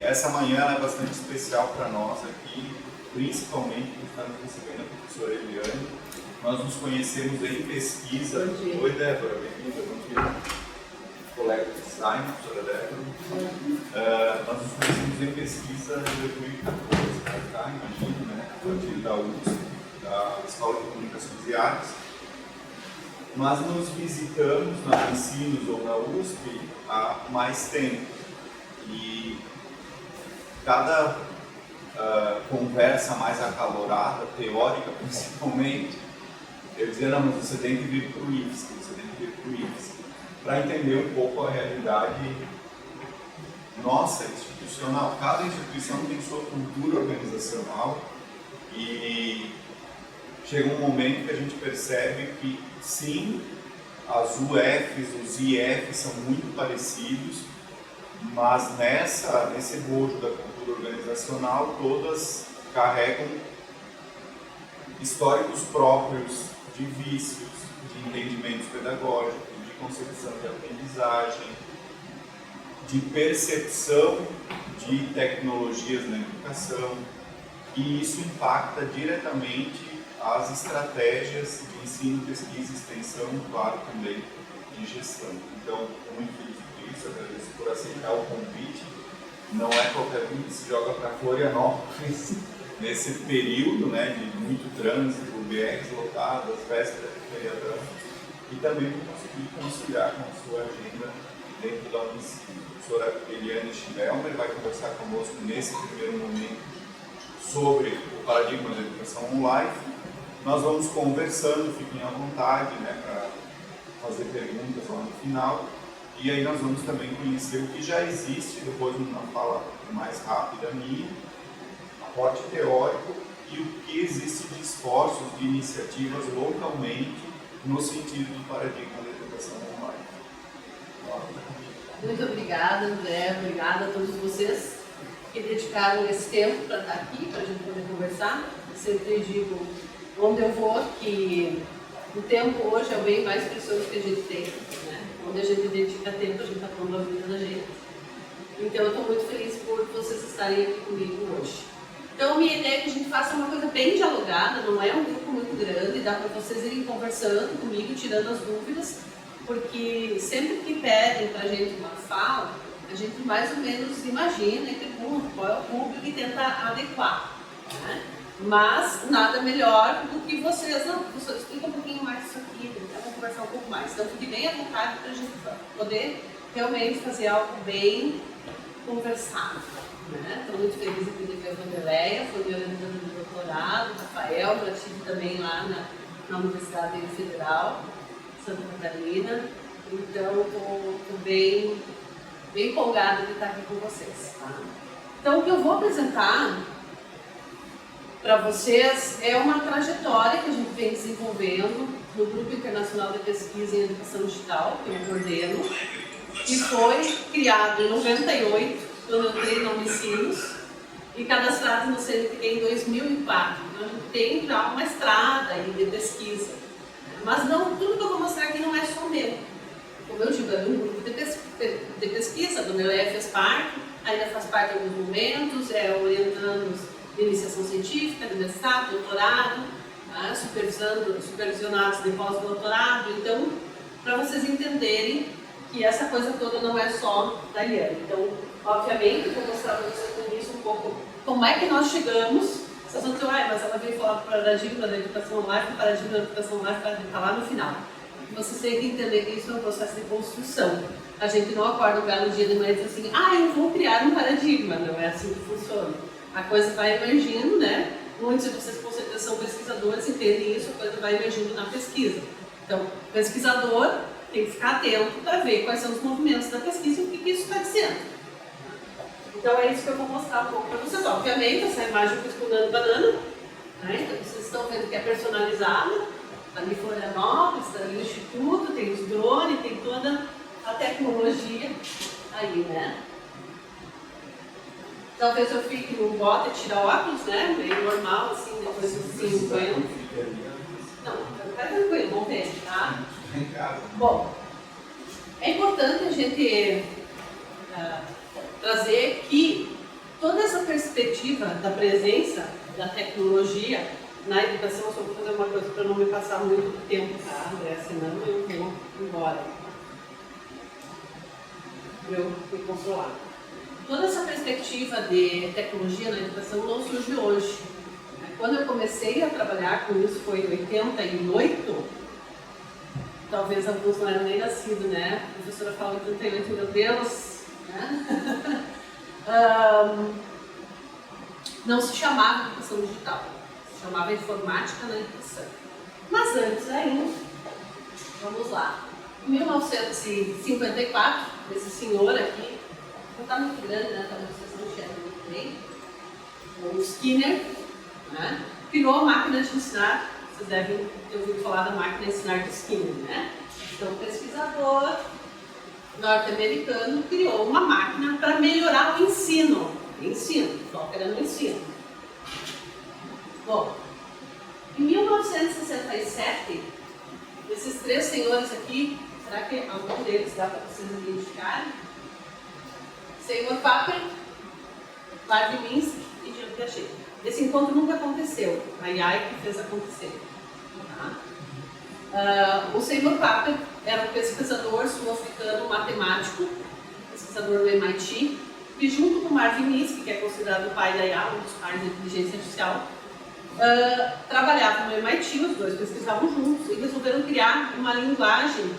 Essa manhã ela é bastante especial para nós aqui, principalmente por estarmos recebendo a professora Eliane. Nós nos conhecemos em pesquisa. Oi, Débora, bem-vinda, bom dia. Colega de design, professora Débora. Nós nos conhecemos em pesquisa em 2014, tá? Imagino, né? A partir da USP, da Escola de Comunicações e Artes. Nós nos visitamos na Ensinos ou na USP há mais tempo. E cada conversa mais acalorada, teórica principalmente, eu dizia, não, mas você tem que vir para o IFSC, para entender um pouco a realidade nossa, institucional. Cada instituição tem sua cultura organizacional e chega um momento que a gente percebe que, sim, as UFs, os IFs são muito parecidos, mas nesse bojo da cultura organizacional, todas carregam históricos próprios de vícios, de entendimentos pedagógicos, de concepção de aprendizagem, de percepção de tecnologias na educação, e isso impacta diretamente as estratégias de ensino, pesquisa, extensão e, claro, também de gestão. Então, muito feliz por isso, agradeço por aceitar o convite. Não é qualquer um que se joga para Florianópolis nesse período, né, de muito trânsito, BRs lotadas, véspera de feriadão, e também por conseguir conciliar com a sua agenda dentro da Unicino. A professora Eliane Schmelmer vai conversar conosco nesse primeiro momento sobre o paradigma da educação online. Nós vamos conversando, fiquem à vontade, né, para fazer perguntas lá no final. E aí nós vamos também conhecer o que já existe, depois numa fala mais rápida minha, aporte teórico e o que existe de esforços, de iniciativas localmente no sentido do paradigma da educação online. Muito obrigada, André, obrigada a todos vocês que dedicaram esse tempo para estar aqui, para a gente poder conversar. Eu sempre digo, onde eu vou, que o tempo hoje é o bem mais precioso que a gente tem, né? Onde a gente dedica tempo, a gente está pondo a vida da gente. Então eu estou muito feliz por vocês estarem aqui comigo hoje. Então minha ideia é que a gente faça uma coisa bem dialogada, não é um grupo muito grande, dá para vocês irem conversando comigo, tirando as dúvidas, porque sempre que pedem para a gente uma fala, a gente mais ou menos imagina e pergunta qual é o público e tenta adequar, né? Mas nada melhor do que vocês, não, professor, explica um pouquinho mais isso aqui, vamos conversar um pouco mais. Então fique bem à vontade para a gente poder realmente fazer algo bem conversado. Né? Estou muito feliz aqui de ver a Vanderleia, foi minha orientadora de doutorado, Rafael, eu tive também lá na Universidade Federal, Santa Catarina. Então estou bem empolgada de estar aqui com vocês. Tá? Então o que eu vou apresentar para vocês é uma trajetória que a gente vem desenvolvendo no Grupo Internacional de Pesquisa em Educação Digital, que eu coordeno, que foi criado em 98, quando eu entrei na Unicinos, e cadastrado no CNPq em 2004. Então a gente tem já uma estrada aí de pesquisa. Mas não, tudo que eu vou mostrar aqui não é só meu. Como eu digo, é um grupo de pesquisa, do meu faz parte, ainda faz parte em alguns momentos, orientando de iniciação científica, de mestrado, doutorado, né, supervisionados de pós-doutorado. Então, para vocês entenderem que essa coisa toda não é só da Eliane. Então, obviamente, eu vou mostrar para vocês com isso um pouco como é que nós chegamos. Vocês vão dizer, mas ela veio falar do paradigma da educação online, o paradigma da educação online está lá no final. Vocês têm que entender que isso é um processo de construção. A gente não acorda um belo dia de manhã e diz assim, eu vou criar um paradigma. Não é assim que funciona. A coisa vai emergindo, né? Muitos de vocês, com certeza, são pesquisadores, entendem isso, a coisa vai emergindo na pesquisa. Então, o pesquisador tem que ficar atento para ver quais são os movimentos da pesquisa e o que isso está dizendo. Então, é isso que eu vou mostrar um pouco para vocês. Obviamente, essa imagem eu fiz com o banana, né? Então, vocês estão vendo que é personalizada. Está ali Florianópolis, está ali o Instituto, tem os drones, tem toda a tecnologia aí, né? Talvez eu fique no bota e tire óculos, né? Meio normal, assim, depois dos 50. Não, fica tranquilo, vamos ver, tá? Bom, é importante a gente trazer que perspectiva da presença da tecnologia na educação, eu só vou fazer uma coisa para não me passar muito tempo, tá, André? Senão eu vou embora. Eu me controlar. Toda essa perspectiva de tecnologia na educação não surge hoje. Quando eu comecei a trabalhar com isso foi em 88, talvez alguns não eram nem nascidos, né? A professora fala em 38, meu Deus, né? Não se chamava educação digital, se chamava informática na educação. Mas antes ainda, vamos lá, em 1954, esse senhor aqui, não está muito grande, né? Talvez vocês não enxergam muito bem, o Skinner, né? Criou a máquina de ensinar. Vocês devem ter ouvido falar da máquina de ensinar de Skinner, né? Então, o pesquisador norte-americano criou uma máquina para melhorar o ensino. O foco era no ensino. Bom, em 1967, esses três senhores aqui, será que algum deles dá para vocês identificarem? Seymour Papert, Marvin Minsky e Jean Piaget. Esse encontro nunca aconteceu, a IAI que fez acontecer. Tá? O Seymour Papert era um pesquisador sul-africano matemático, pesquisador do MIT, e junto com Marvin Minsky, que é considerado o pai da IA, um dos pais da inteligência artificial, trabalhavam no MIT, os dois pesquisavam juntos e resolveram criar uma linguagem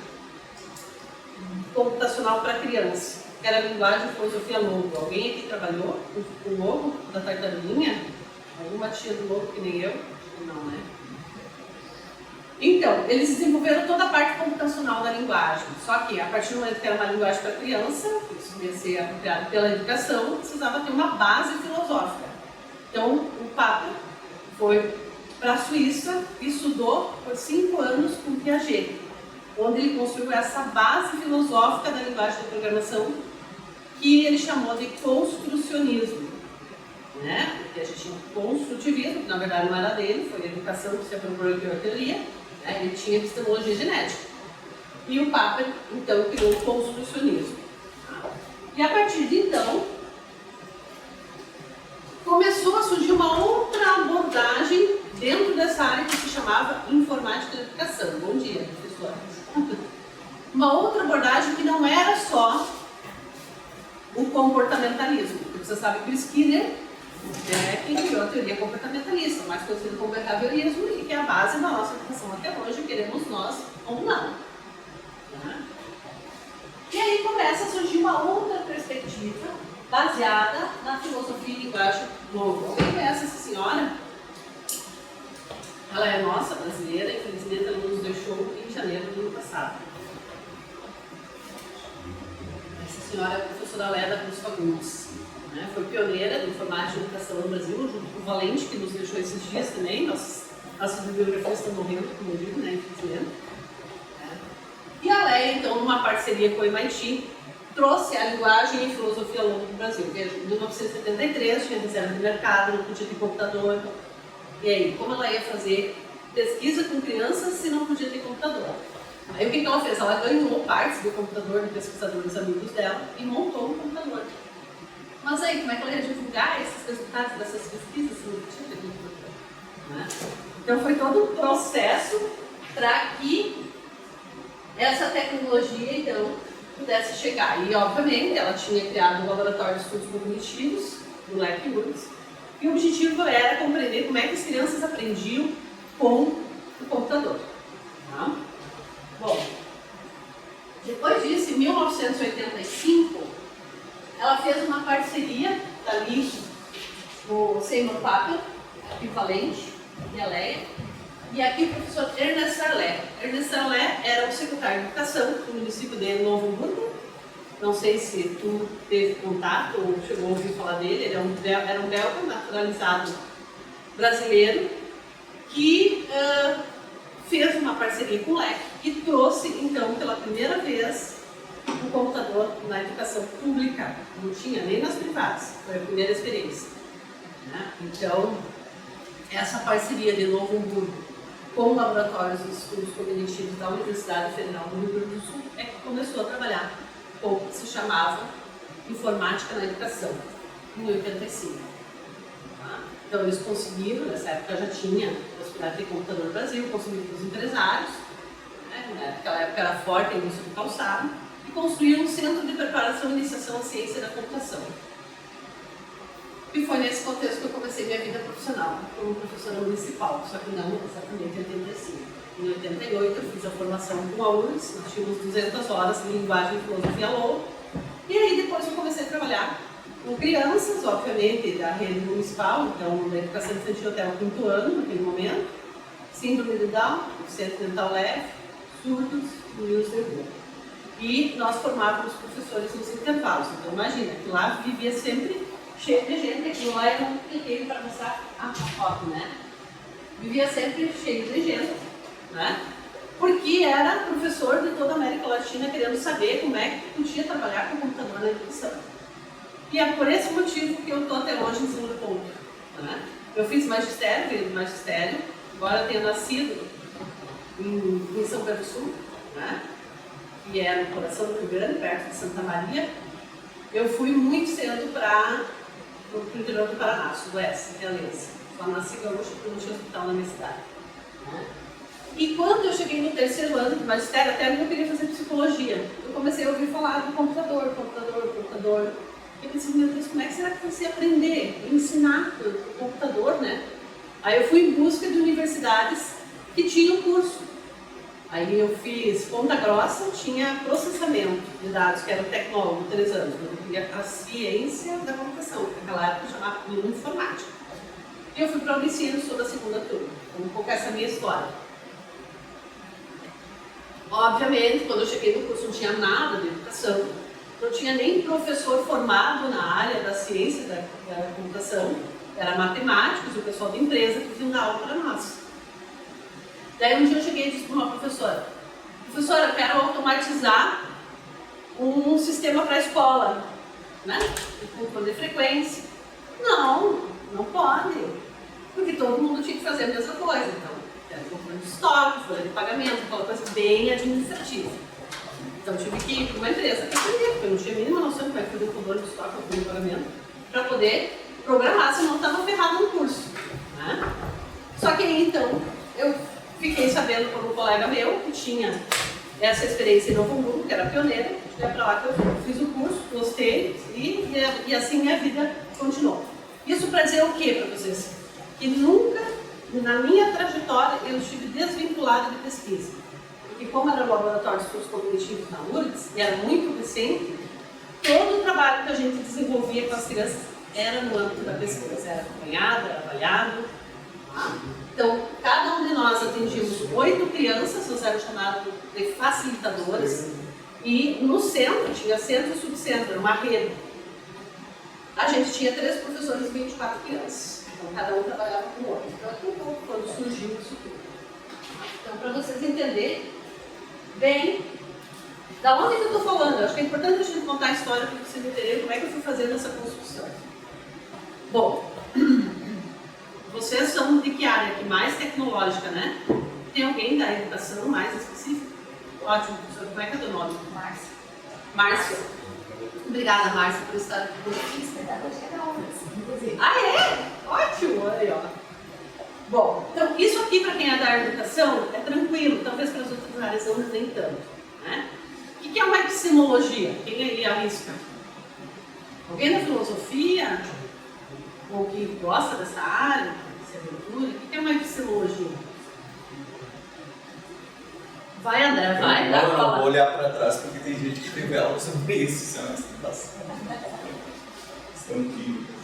computacional para criança, que era a linguagem de filosofia Logo. Alguém aqui trabalhou com o Logo da tartaruguinha? Alguma tia do Logo que nem eu? Não, né? Então, eles desenvolveram toda a parte computacional da linguagem, só que a partir do momento que era uma linguagem para criança, isso devia ser apropriado pela educação, precisava ter uma base filosófica. Então, o Papa foi para a Suíça e estudou por 5 anos com Piaget, onde ele construiu essa base filosófica da linguagem de programação, que ele chamou de construcionismo. Né? Porque a gente tinha um construtivismo, que na verdade não era dele, foi a educação que se apropriou a teoria, né? Ele tinha epistemologia genética. E o Papa, então, criou o construcionismo. E a partir de então, começou a surgir uma outra abordagem dentro dessa área que se chamava informática da educação. Bom dia, professora. Uma outra abordagem que não era só o comportamentalismo. Você sabe que o Skinner é quem criou a teoria comportamentalista, mais conhecida como behaviorismo, e que é a base da nossa educação até hoje, queremos nós ou não. E aí começa a surgir uma outra perspectiva baseada na filosofia e linguagem Logo. Alguém conhece essa senhora? Ela é nossa, brasileira, infelizmente ela nos deixou em janeiro do ano passado. Essa senhora é a professora Leda Cruz Fagundes. Né? Foi pioneira de informática e educação no Brasil, junto com o Valente, que nos deixou esses dias também. Nossas bibliografias estão morrendo, como eu digo, né? Infelizmente. E a Leia, então, numa parceria com o MIT, trouxe a linguagem e filosofia Logo para o Brasil. Em 1973 tinha reserva de mercado, não podia ter computador. E aí, como ela ia fazer pesquisa com crianças se não podia ter computador? Aí o que ela fez? Ela ganhou partes do computador de pesquisadores amigos dela e montou um computador. Mas aí, como é que ela ia divulgar esses resultados dessas pesquisas se não podia ter computador? Né? Então foi todo um processo para que essa tecnologia, então, pudesse chegar. E, obviamente, ela tinha criado um laboratório de estudos cognitivos, do Leck Woods, e o objetivo era compreender como é que as crianças aprendiam com o computador. Tá? Bom, depois disso, em 1985, ela fez uma parceria ali com o Seymour Papert, equivalente, e a Leia, e aqui o professor Ernest Sarlet. Ernest Sarlet era o secretário de Educação do município de Novo Hamburgo. Não sei se tu teve contato ou chegou a ouvir falar dele. Ele era um belga naturalizado brasileiro que fez uma parceria com o LEC e trouxe, então, pela primeira vez, o computador na educação pública. Não tinha nem nas privadas. Foi a primeira experiência. Né? Então, essa parceria de Novo Hamburgo com laboratórios de estudos cognitivos da Universidade Federal do Rio Grande do Sul é que começou a trabalhar com o que se chamava informática na educação, em 85. Tá? Então eles conseguiram, nessa época já tinha possibilidade de ter computador no Brasil, conseguiram para os empresários, né? Naquela época era forte a indústria do calçado, e construíram um centro de preparação e iniciação à ciência da computação. E foi nesse contexto que eu comecei minha vida profissional, como professora municipal, só que não exatamente em 85. Em 88 eu fiz a formação com a URGS, nós tínhamos 200 horas de linguagem e filosofia LOU, e aí depois eu comecei a trabalhar com crianças, obviamente, da rede municipal, então da educação infantil até o 5º ano, naquele momento, síndrome de Down, deficiente mental leve, surdos e news de rua. E nós formávamos professores nos intervalos, então imagina, que lá vivia sempre cheio de gente, aqui lá eu não cliquei para mostrar a foto, né? Vivia sempre cheio de gente, né? Porque era professor de toda a América Latina querendo saber como é que podia trabalhar com computador na educação. E é por esse motivo que eu estou até hoje em Segundo Ponto, né? Eu fiz magistério, veio do magistério, agora eu tenho nascido em São Pedro do Sul, né? Que é no coração do Rio Grande, perto de Santa Maria. Eu fui muito cedo para o interior do Paraná, sudoeste, Realense. Só nasci gaúcha porque não tinha hospital na minha cidade. Né? E quando eu cheguei no 3º ano de magistério, até ali eu queria fazer psicologia. Eu comecei a ouvir falar do computador. E eu pensei, meu Deus, como é que será que você aprender, ensinar o computador, né? Aí eu fui em busca de universidades que tinham curso. Aí eu fiz Ponta Grossa, tinha processamento de dados, que era o tecnólogo, 3 anos. Eu queria a ciência da computação, que naquela época chamava de informática. E eu fui para o Unicinos, sou da 2ª turma. Um pouco essa minha história. Obviamente, quando eu cheguei no curso não tinha nada de educação, não tinha nem professor formado na área da ciência da computação, era matemáticos e o pessoal da empresa que vinha dar aula para nós. Daí um dia eu cheguei e disse para uma professora, eu quero automatizar um sistema para a escola, né? De controle de frequência. Não pode, porque todo mundo tinha que fazer a mesma coisa. Então, era controle de estoque, folha de pagamento, aquela coisa bem administrativa. Então eu tive que ir para uma empresa para aprender, porque eu não tinha a mínima noção de como é que fazer o controle de estoque, folha de pagamento, para poder programar, senão estava ferrado no curso. Né? Só que aí então eu fiquei sabendo por um colega meu que tinha essa experiência em Novo Hamburgo, que era pioneira, é para lá que eu fiz o curso, gostei e assim minha vida continuou. Isso para dizer o que para vocês? Que nunca, na minha trajetória, eu estive desvinculada de pesquisa. Porque como era o laboratório de estudos cognitivos na URGS, e era muito recente, todo o trabalho que a gente desenvolvia com as crianças era no âmbito da pesquisa, era acompanhado, era avaliado. Tá? Então, cada um de nós atingimos 8 crianças, nós éramos chamados de facilitadores, e no centro, tinha centro e subcentro, era uma rede. A gente tinha 3 professores e 24 crianças, então cada um trabalhava com o outro. Então, aqui um pouco quando surgiu isso tudo. Então, para vocês entenderem bem da onde que eu estou falando, acho que é importante a gente contar a história para vocês entenderem como é que eu fui fazendo essa construção. Bom, vocês são de que área? Que mais tecnológica, né? Tem alguém da educação mais específica? Ótimo, professor. Como é que é o teu nome? Márcia. Márcia. Obrigada, Márcia, por estar aqui conosco. Ah, é? Ótimo! Olha aí, ó. Bom, então isso aqui para quem é da educação é tranquilo, talvez para as outras áreas não nem tanto. Né? O que é uma epistemologia? Quem aí arrisca? Alguém da filosofia? Ou que gosta dessa área, dessa aventura? O que é uma epistemologia? Vai, André, vai. Eu não vou olhar para trás porque tem gente que teve aula sobre isso semestre passado. Estão tímidos.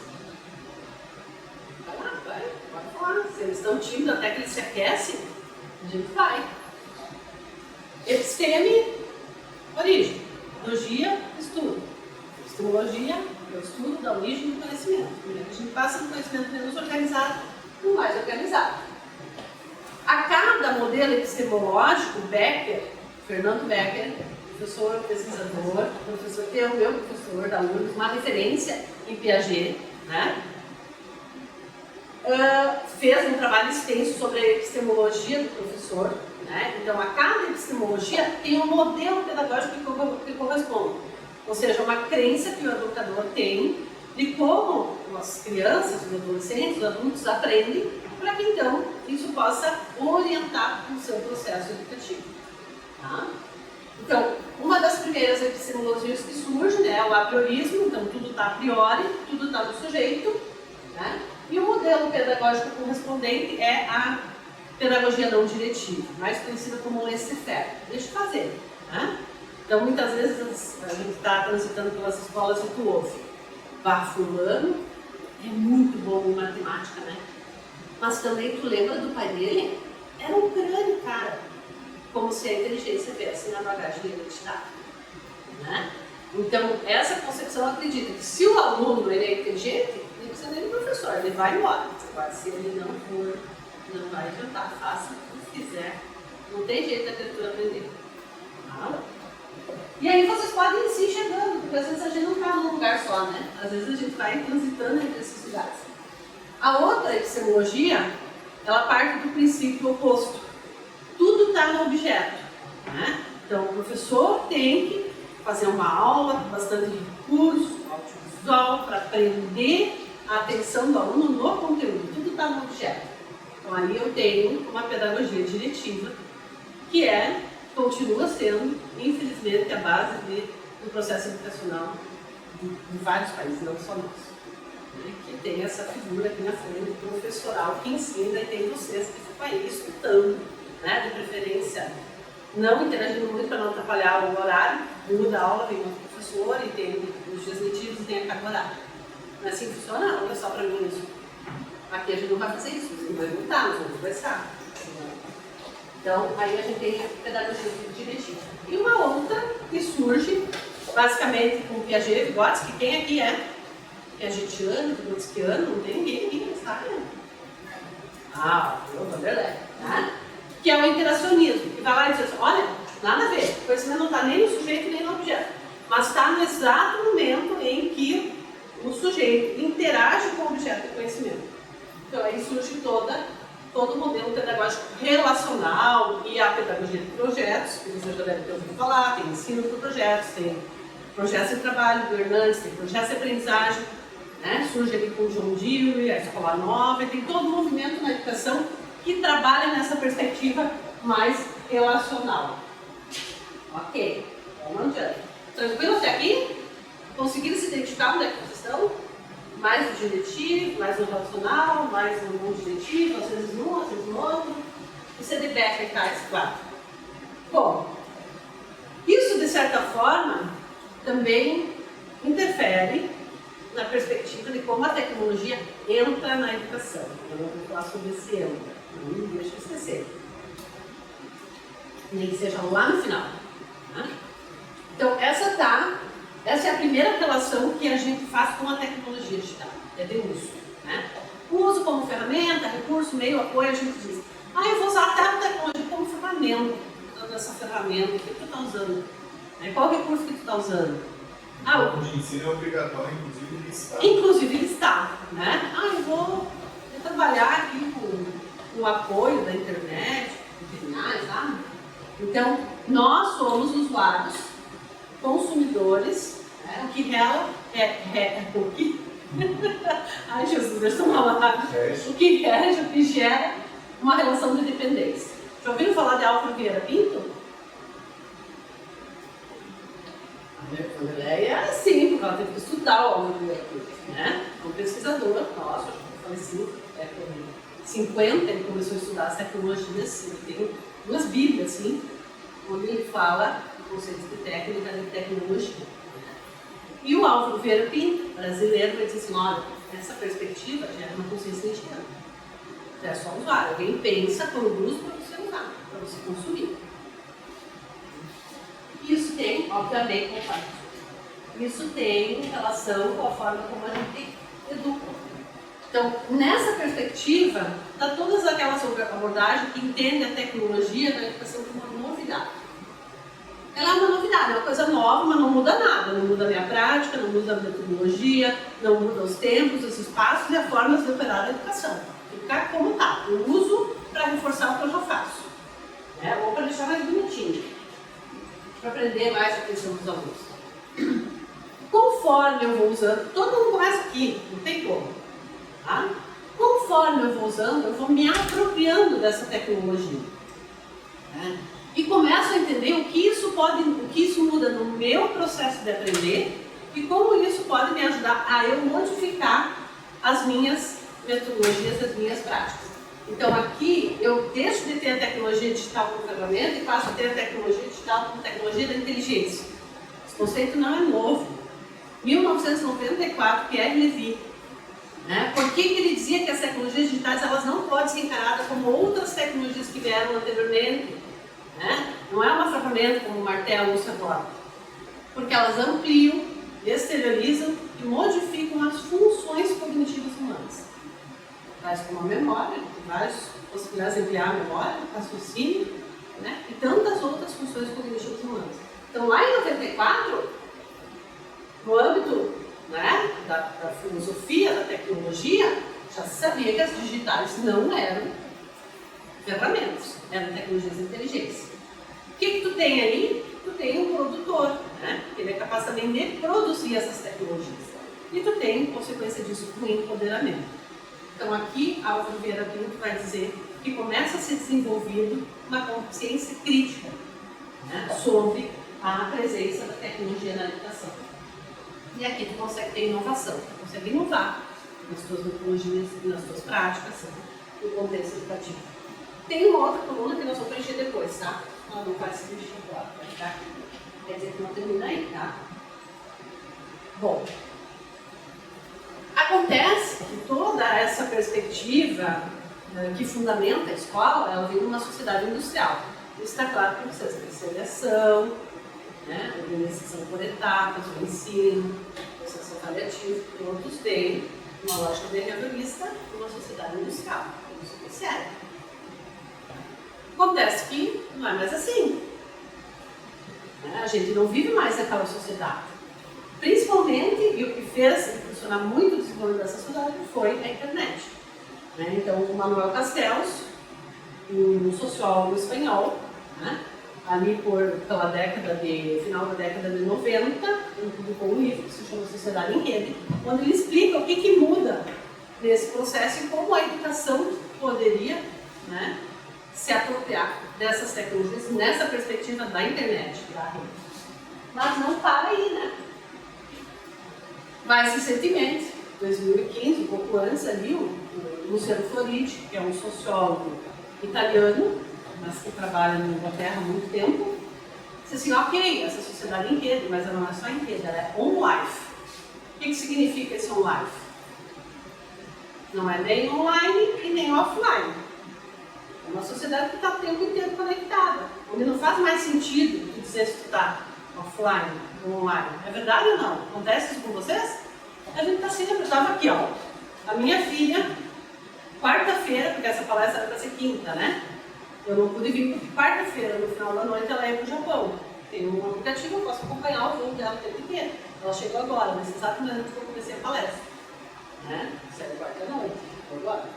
Vai lá, vai. Pode falar. Se eles estão tímidos até que eles se aquecem, a gente vai. Episteme, origem. Logia, estudo. Epistemologia, é o estudo da origem do conhecimento. A gente passa do conhecimento menos organizado para o mais organizado. A cada modelo epistemológico, Becker, Fernando Becker, professor, pesquisador, professor que é o meu professor da URGS, uma referência em Piaget, né? Fez um trabalho extenso sobre a epistemologia do professor, né? Então, a cada epistemologia tem um modelo pedagógico que corresponde. Ou seja, uma crença que o educador tem de como as crianças, os adolescentes, os adultos aprendem, para que então isso possa orientar o seu processo educativo. Tá? Então, uma das primeiras epistemologias que surge, né, é o apriorismo, então tudo está a priori, tudo está no sujeito, né? E o modelo pedagógico correspondente é a pedagogia não diretiva, mais conhecida como laissez-faire, deixa eu fazer. Né? Então, muitas vezes a gente está transitando pelas escolas e tu ouve, vá fulano, é muito bom em matemática, né? Mas também tu lembra do pai dele? Era um grande cara, como se a inteligência viesse na bagagem identitária. Né? Então, essa concepção acredita que se o aluno ele é inteligente, ele precisa nem do professor, ele vai embora. Agora, se ele não for, não vai adiantar, faça o que quiser. Não tem jeito da criatura aprender. Tá? E aí vocês podem ir se chegando, porque às vezes a gente não está num lugar só, né? Às vezes a gente vai transitando entre esses lugares. A outra epistemologia, ela parte do princípio oposto. Tudo está no objeto. Né? Então, o professor tem que fazer uma aula com bastante recurso, audiovisual, para prender a atenção do aluno no conteúdo. Tudo está no objeto. Então, aí eu tenho uma pedagogia diretiva, que continua sendo, infelizmente, a base do processo educacional de vários países, não só nosso. Né? Que tem essa figura aqui na frente, professoral, que ensina, e tem vocês que ficam aí escutando, né? De preferência, não interagindo muito para não atrapalhar o horário, muda a aula, vem outro professor, e tem os dias letivos e tem a carga horária. Não é assim que funciona? Olha só para mim isso. Aqui a gente não vai fazer isso, você vai perguntar, nós vamos conversar. Então, aí a gente tem a pedagogia diretiva. E uma outra que surge, basicamente, com Piaget, Vygotsky, quem aqui é piagetiano, vygotskiano? Não tem ninguém aqui nessa área. Ah, o Vanderlei, tá? Que é o interacionismo, que vai lá e diz assim, olha, nada a ver, o conhecimento não está nem no sujeito nem no objeto, mas está no exato momento em que o sujeito interage com o objeto de conhecimento. Então, aí surge todo o modelo pedagógico relacional e a pedagogia de projetos, que você já deve ter ouvido falar, tem ensino por projetos, tem projetos de trabalho, governantes, tem projetos de aprendizagem, né? Surge ali com o John Dewey, a Escola Nova, e tem todo o movimento na educação que trabalha nessa perspectiva mais relacional. Ok, vamos adiante. Tranquilo até aqui? Conseguiram se identificar onde é que vocês estão? Mais no diretivo, mais no relacional, mais no não diretivo, às vezes num, às vezes no outro. O CDBF está esse quadro. Bom, isso de certa forma também interfere na perspectiva de como a tecnologia entra na educação. Eu não vou falar sobre esse entra, não me deixa esquecer. Nem que seja lá no final. Né? Então, essa é a primeira relação que a gente faz com a tecnologia digital, é de uso. Né? O uso como ferramenta, recurso, meio, apoio, a gente diz, eu vou usar até a tecnologia como ferramenta, usando essa ferramenta, o que tu está usando? Qual recurso que tu está usando? O ensino é obrigatório, inclusive listar. Inclusive listar, né? Eu vou trabalhar aqui com o apoio da internet, sabe? Então, nós somos usuários, consumidores, né? O que rela o que? Ai, Jesus, deixa eu falar. O que rege, o que gera uma relação de dependência. Já ouviram falar de Álvaro Vieira Pinto? Vanderlei é assim, porque ela teve que estudar o Álvaro Vieira Pinto, né? É um pesquisador, nossa, acho que falecido, em 50 ele começou a estudar as tecnologias, ele tem duas bíblias, assim, onde ele fala do conceito de técnica e de tecnologia. E o Álvaro Vieira Pinto, brasileiro, vai dizer assim, olha, essa perspectiva gera uma consciência indiana. Então é só usar, alguém pensa, produz para você usar, para você consumir. Isso tem, obviamente, isso tem relação com a forma como a gente educa. Então, nessa perspectiva, está todas aquelas abordagens que entendem a tecnologia na educação como uma novidade. Ela é uma novidade, é uma coisa nova, mas não muda nada. Não muda a minha prática, não muda a metodologia, não muda os tempos, os espaços e as formas de operar a educação. Ficar como está. Eu uso para reforçar o que eu já faço. Né? Ou para deixar mais bonitinho. Para prender mais a atenção dos alunos. conforme eu vou usando, todo mundo começa aqui, não tem como. Tá? Conforme eu vou usando, eu vou me apropriando dessa tecnologia. Né? E começo a entender o que isso muda no meu processo de aprender e como isso pode me ajudar a eu modificar as minhas metodologias, as minhas práticas. Então aqui eu deixo de ter a tecnologia digital como ferramenta e passo a ter a tecnologia digital como tecnologia da inteligência. Esse conceito não é novo. 1994, Pierre Levy. Né? Por que ele dizia que as tecnologias digitais elas não podem ser encaradas como outras tecnologias que vieram anteriormente? Né? Não é uma ferramenta como o martelo ou o serrote. Porque elas ampliam, exteriorizam e modificam as funções cognitivas humanas. Tais como a memória, várias possibilidades de ampliar a memória, raciocínio, né? E tantas outras funções cognitivas humanas. Então, lá em 94, no âmbito, né, da filosofia, da tecnologia, já se sabia que as digitais não eram ferramentas, eram tecnologias de inteligência. O que tu tem aí? Tu tem um produtor, né? Ele é capaz também de produzir essas tecnologias. E tu tem, em consequência disso, um empoderamento. Então aqui, Álvaro Vieira Pinto vai dizer que começa a ser desenvolvido uma consciência crítica, né, sobre a presença da tecnologia na educação. E aqui tu consegue ter inovação, tu consegue inovar nas tuas metodologias e nas tuas práticas, no contexto educativo. Tem uma outra coluna que nós vamos preencher depois, tá? Ela não vai se preencher agora, vai ficar aqui. Quer dizer que não termina aí, tá? Bom, acontece que toda essa perspectiva que fundamenta a escola, ela vem de uma sociedade industrial. Isso está claro para vocês, tem seleção, né, organização por etapas, o ensino, o processo avaliativo, todos têm uma lógica behaviorista e uma sociedade industrial. Isso é sério. Acontece que não é mais assim. A gente não vive mais naquela sociedade. Principalmente, e o que fez funcionar muito o desenvolvimento dessa sociedade foi a internet. Né? Então, o Manuel Castells, um sociólogo espanhol, né? Ali pela final da década de 90, ele publicou um livro que se chama Sociedade em Rede, onde ele explica o que muda nesse processo e como a educação poderia, né, se apropriar dessas tecnologias nessa perspectiva da internet, da rede. Mas não para aí, né? Mais recentemente, 2015, um pouco antes ali, o Luciano Floridi, que é um sociólogo italiano, mas que trabalha na Inglaterra há muito tempo, disse assim, ok, essa sociedade em rede, mas ela não é só em rede, ela é on-life. O que significa esse on-life? Não é nem online e nem offline. É uma sociedade que está o tempo inteiro conectada, onde não faz mais sentido tu dizer se tu está offline ou online. É verdade ou não? Acontece isso com vocês? A gente está sempre, eu estava aqui, ó, a minha filha, quarta-feira, porque essa palestra era para ser quinta, né? Eu não pude vir porque quarta-feira, no final da noite, ela ia para o Japão. Tem um aplicativo, eu posso acompanhar o voo dela o tempo inteiro. Ela chegou agora, nesse exato momento que eu comecei a palestra. Né? Isso é quarta-noite, chegou agora.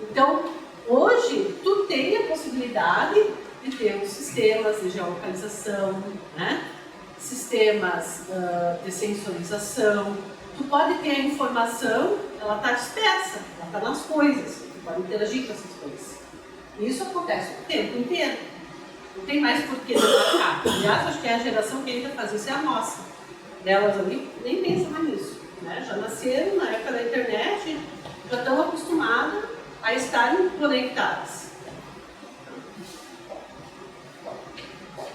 Então, hoje, tu tem a possibilidade de ter os sistemas de geolocalização, né? Sistemas de sensorização. Tu pode ter a informação, ela está dispersa, ela está nas coisas, tu pode interagir com essas coisas. Isso acontece o tempo inteiro. Não tem mais por que demarcar. Aliás, acho que é a geração que ainda faz isso, é a nossa. Delas ali nem pensam mais nisso. Né? Já nasceram na época da internet, já estão acostumadas a estarem conectadas.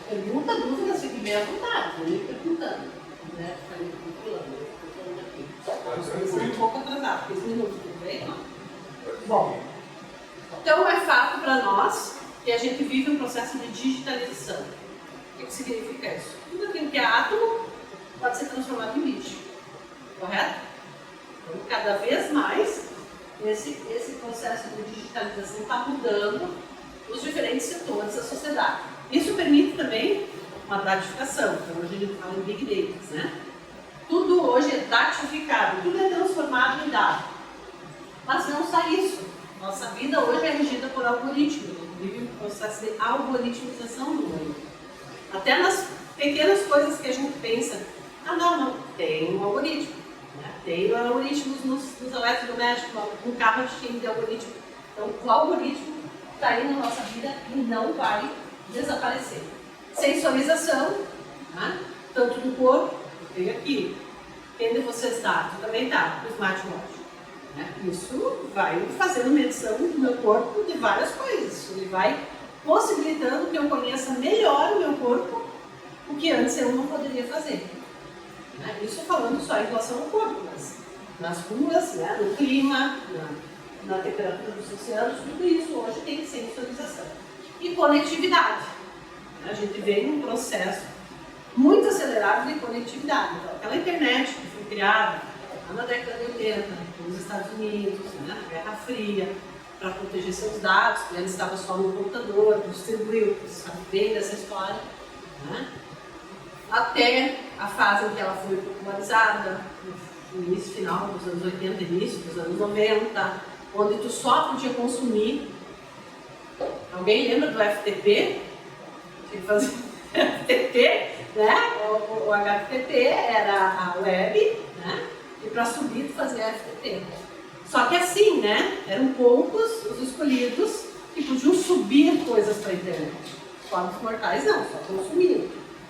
Pergunta, dúvida, se tiver à vontade, vou ir perguntando. Né? Falei aqui. Um pouco atrasado, 15 minutos, tudo bem? Não? Bom, então é fato para nós que a gente vive um processo de digitalização. O que significa isso? Tudo aquilo que é átomo pode ser transformado em lixo. Correto? Então, cada vez mais, esse processo de digitalização está mudando os diferentes setores da sociedade. Isso permite também uma datificação. Então, hoje a gente fala em Big Data, né? Tudo hoje é datificado, tudo é transformado em dado. Mas não só isso. Nossa vida hoje é regida por algoritmos. Vive um processo de algoritmização do mundo. Até nas pequenas coisas que a gente pensa, não, Tem um algoritmo. Né? Tem algoritmos nos eletrodomésticos, um carro cheio de algoritmo. Então, o algoritmo está aí na nossa vida e não vai desaparecer. Sensorização, né? Tanto do corpo, eu tenho aqui. Onde você está? Tu também está, o smartwatch. Né? Isso vai fazendo medição do meu corpo de várias coisas. Ele vai possibilitando que eu conheça melhor o meu corpo, o que antes eu não poderia fazer. Né? Isso falando só em relação ao corpo, mas nas ruas, né? No clima, na temperatura dos oceanos, tudo isso hoje tem sensorização. E conectividade. A gente vem num processo muito acelerado de conectividade. Então, aquela internet que foi criada lá na década de 80, nos Estados Unidos, né, na Guerra Fria, para proteger seus dados, que antes estava só no computador, distribuiu, sabe bem dessa história, né, até a fase em que ela foi popularizada, no início final dos anos 80, início dos anos 90, onde tu só podia consumir. Alguém lembra do FTP? Tinha que fazer FTP, né? O HTTP era a web, né? E para subir tu fazia FTP. Só que assim, né? Eram poucos os escolhidos que podiam subir coisas para a internet. Os mortais não, só consumiam.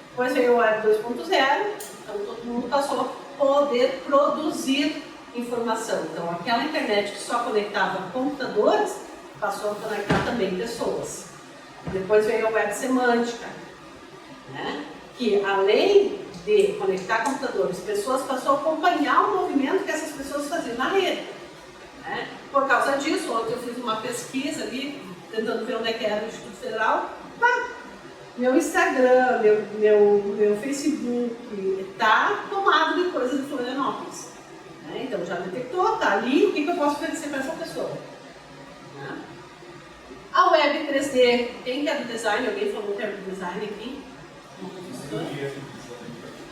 Depois veio o Web 2.0, então todo mundo passou a poder produzir informação. Então aquela internet que só conectava computadores passou a conectar também pessoas. Depois veio a web semântica, né? Que além de conectar computadores, pessoas passou a acompanhar o movimento que essas pessoas faziam na rede. Né? Por causa disso, ontem eu fiz uma pesquisa ali, tentando ver onde é que era o Instituto Federal. Meu Instagram, meu Facebook está tomado de coisas de Florianópolis. Né? Então já detectou, está ali, o que eu posso oferecer para essa pessoa? Né? A web 3D, quem que é do design? Alguém falou que é do design aqui?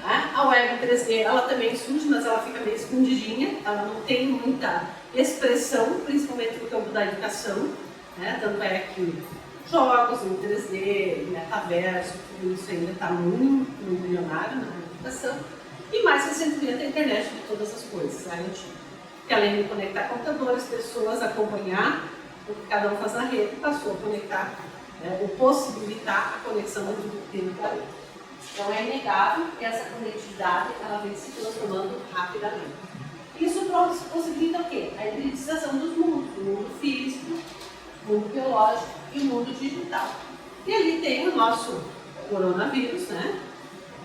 A web 3D, ela também surge, mas ela fica meio escondidinha, ela não tem muita expressão, principalmente no campo da educação, né? Tanto é que jogos em 3D, metaverso, tudo isso ainda está muito milionário na educação. E mais recentemente a internet de todas as coisas, a IoT, que além de conectar computadores, pessoas, acompanhar o que cada um faz na rede, passou a conectar, ou possibilitar a conexão entre tudo que tem no planeta. Então é inegável que essa conectividade ela vem se transformando rapidamente. Isso possibilita o quê? A hibridização dos mundos, o mundo físico, o mundo biológico e o mundo digital. E ali tem o nosso coronavírus, né?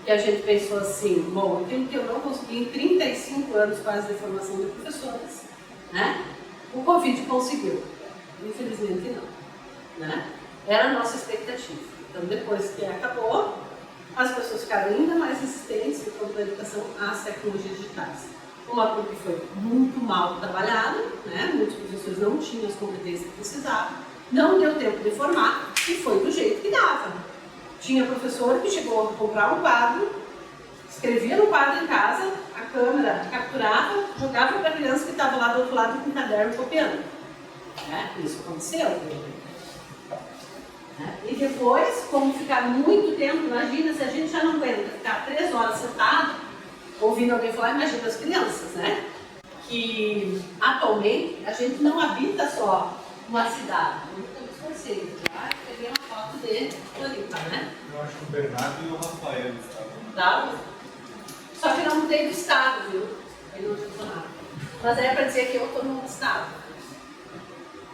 Que a gente pensou assim, bom, aquilo que eu não consegui em 35 anos quase de formação de professores, né? O Covid conseguiu. Infelizmente não. Né? Era a nossa expectativa. Então depois que acabou, as pessoas ficaram ainda mais resistentes no campo da educação às tecnologias digitais. Uma porque foi muito mal trabalhada, né? Muitos professores não tinham as competências que precisavam, não deu tempo de formar e foi do jeito que dava. Tinha professor que chegou a comprar um quadro, escrevia no quadro em casa, a câmera capturava, jogava para a criança que estava lá do outro lado com o caderno copiando. Isso aconteceu. E depois, como ficar muito tempo, imagina se a gente já não aguenta ficar 3 horas sentado, ouvindo alguém falar, imagina as crianças, né? Que atualmente a gente não habita só uma cidade, eu me esforcei, já peguei uma foto de Floripa, né? Eu acho que o Bernardo e o Rafael estavam. Tá? Só que não mudei do estado, viu? Aí não adiantou nada. Mas é para dizer que eu estou no estado.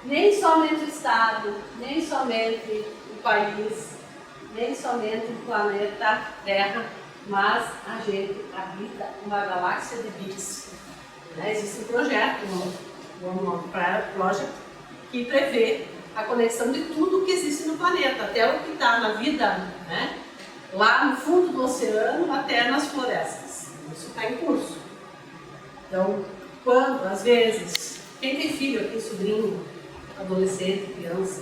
Nem somente o estado, nem somente o país, nem somente o planeta Terra, mas a gente habita uma galáxia de bits. Né? Existe um projeto, o One Project, que prevê a conexão de tudo que existe no planeta, até o que está na vida, né? Lá no fundo do oceano, até nas florestas. Isso está em curso. Então, quando, às vezes, quem tem filho aqui, sobrinho, adolescente, criança,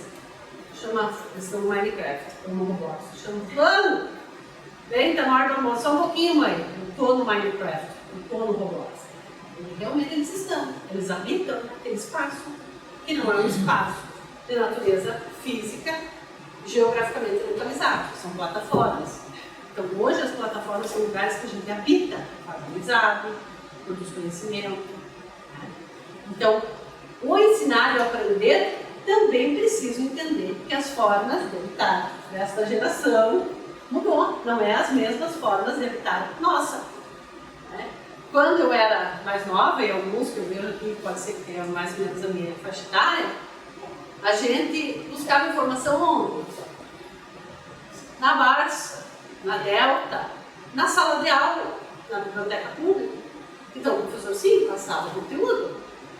chama, eles estão no Minecraft, como robôs, chama fulano, vem, tá na hora do almoço, só um pouquinho, mãe, eu estou no Minecraft, eu estou no robôs. E realmente eles estão, eles habitam aquele espaço, que não é um espaço de natureza física, geograficamente localizado, são plataformas. Então, hoje as plataformas são lugares que a gente habita, aprendizado, produz conhecimento. Né? Então, o ensinar e o aprender também preciso entender que as formas de habitar desta geração mudou, não é as mesmas formas de habitar nossa. Né? Quando eu era mais nova, e alguns que eu vejo aqui, pode ser que tenha mais ou menos a minha faixa etária, a gente buscava informação onde? Na Barça, na Delta, na sala de aula, na biblioteca pública. Então o professor sim passava conteúdo,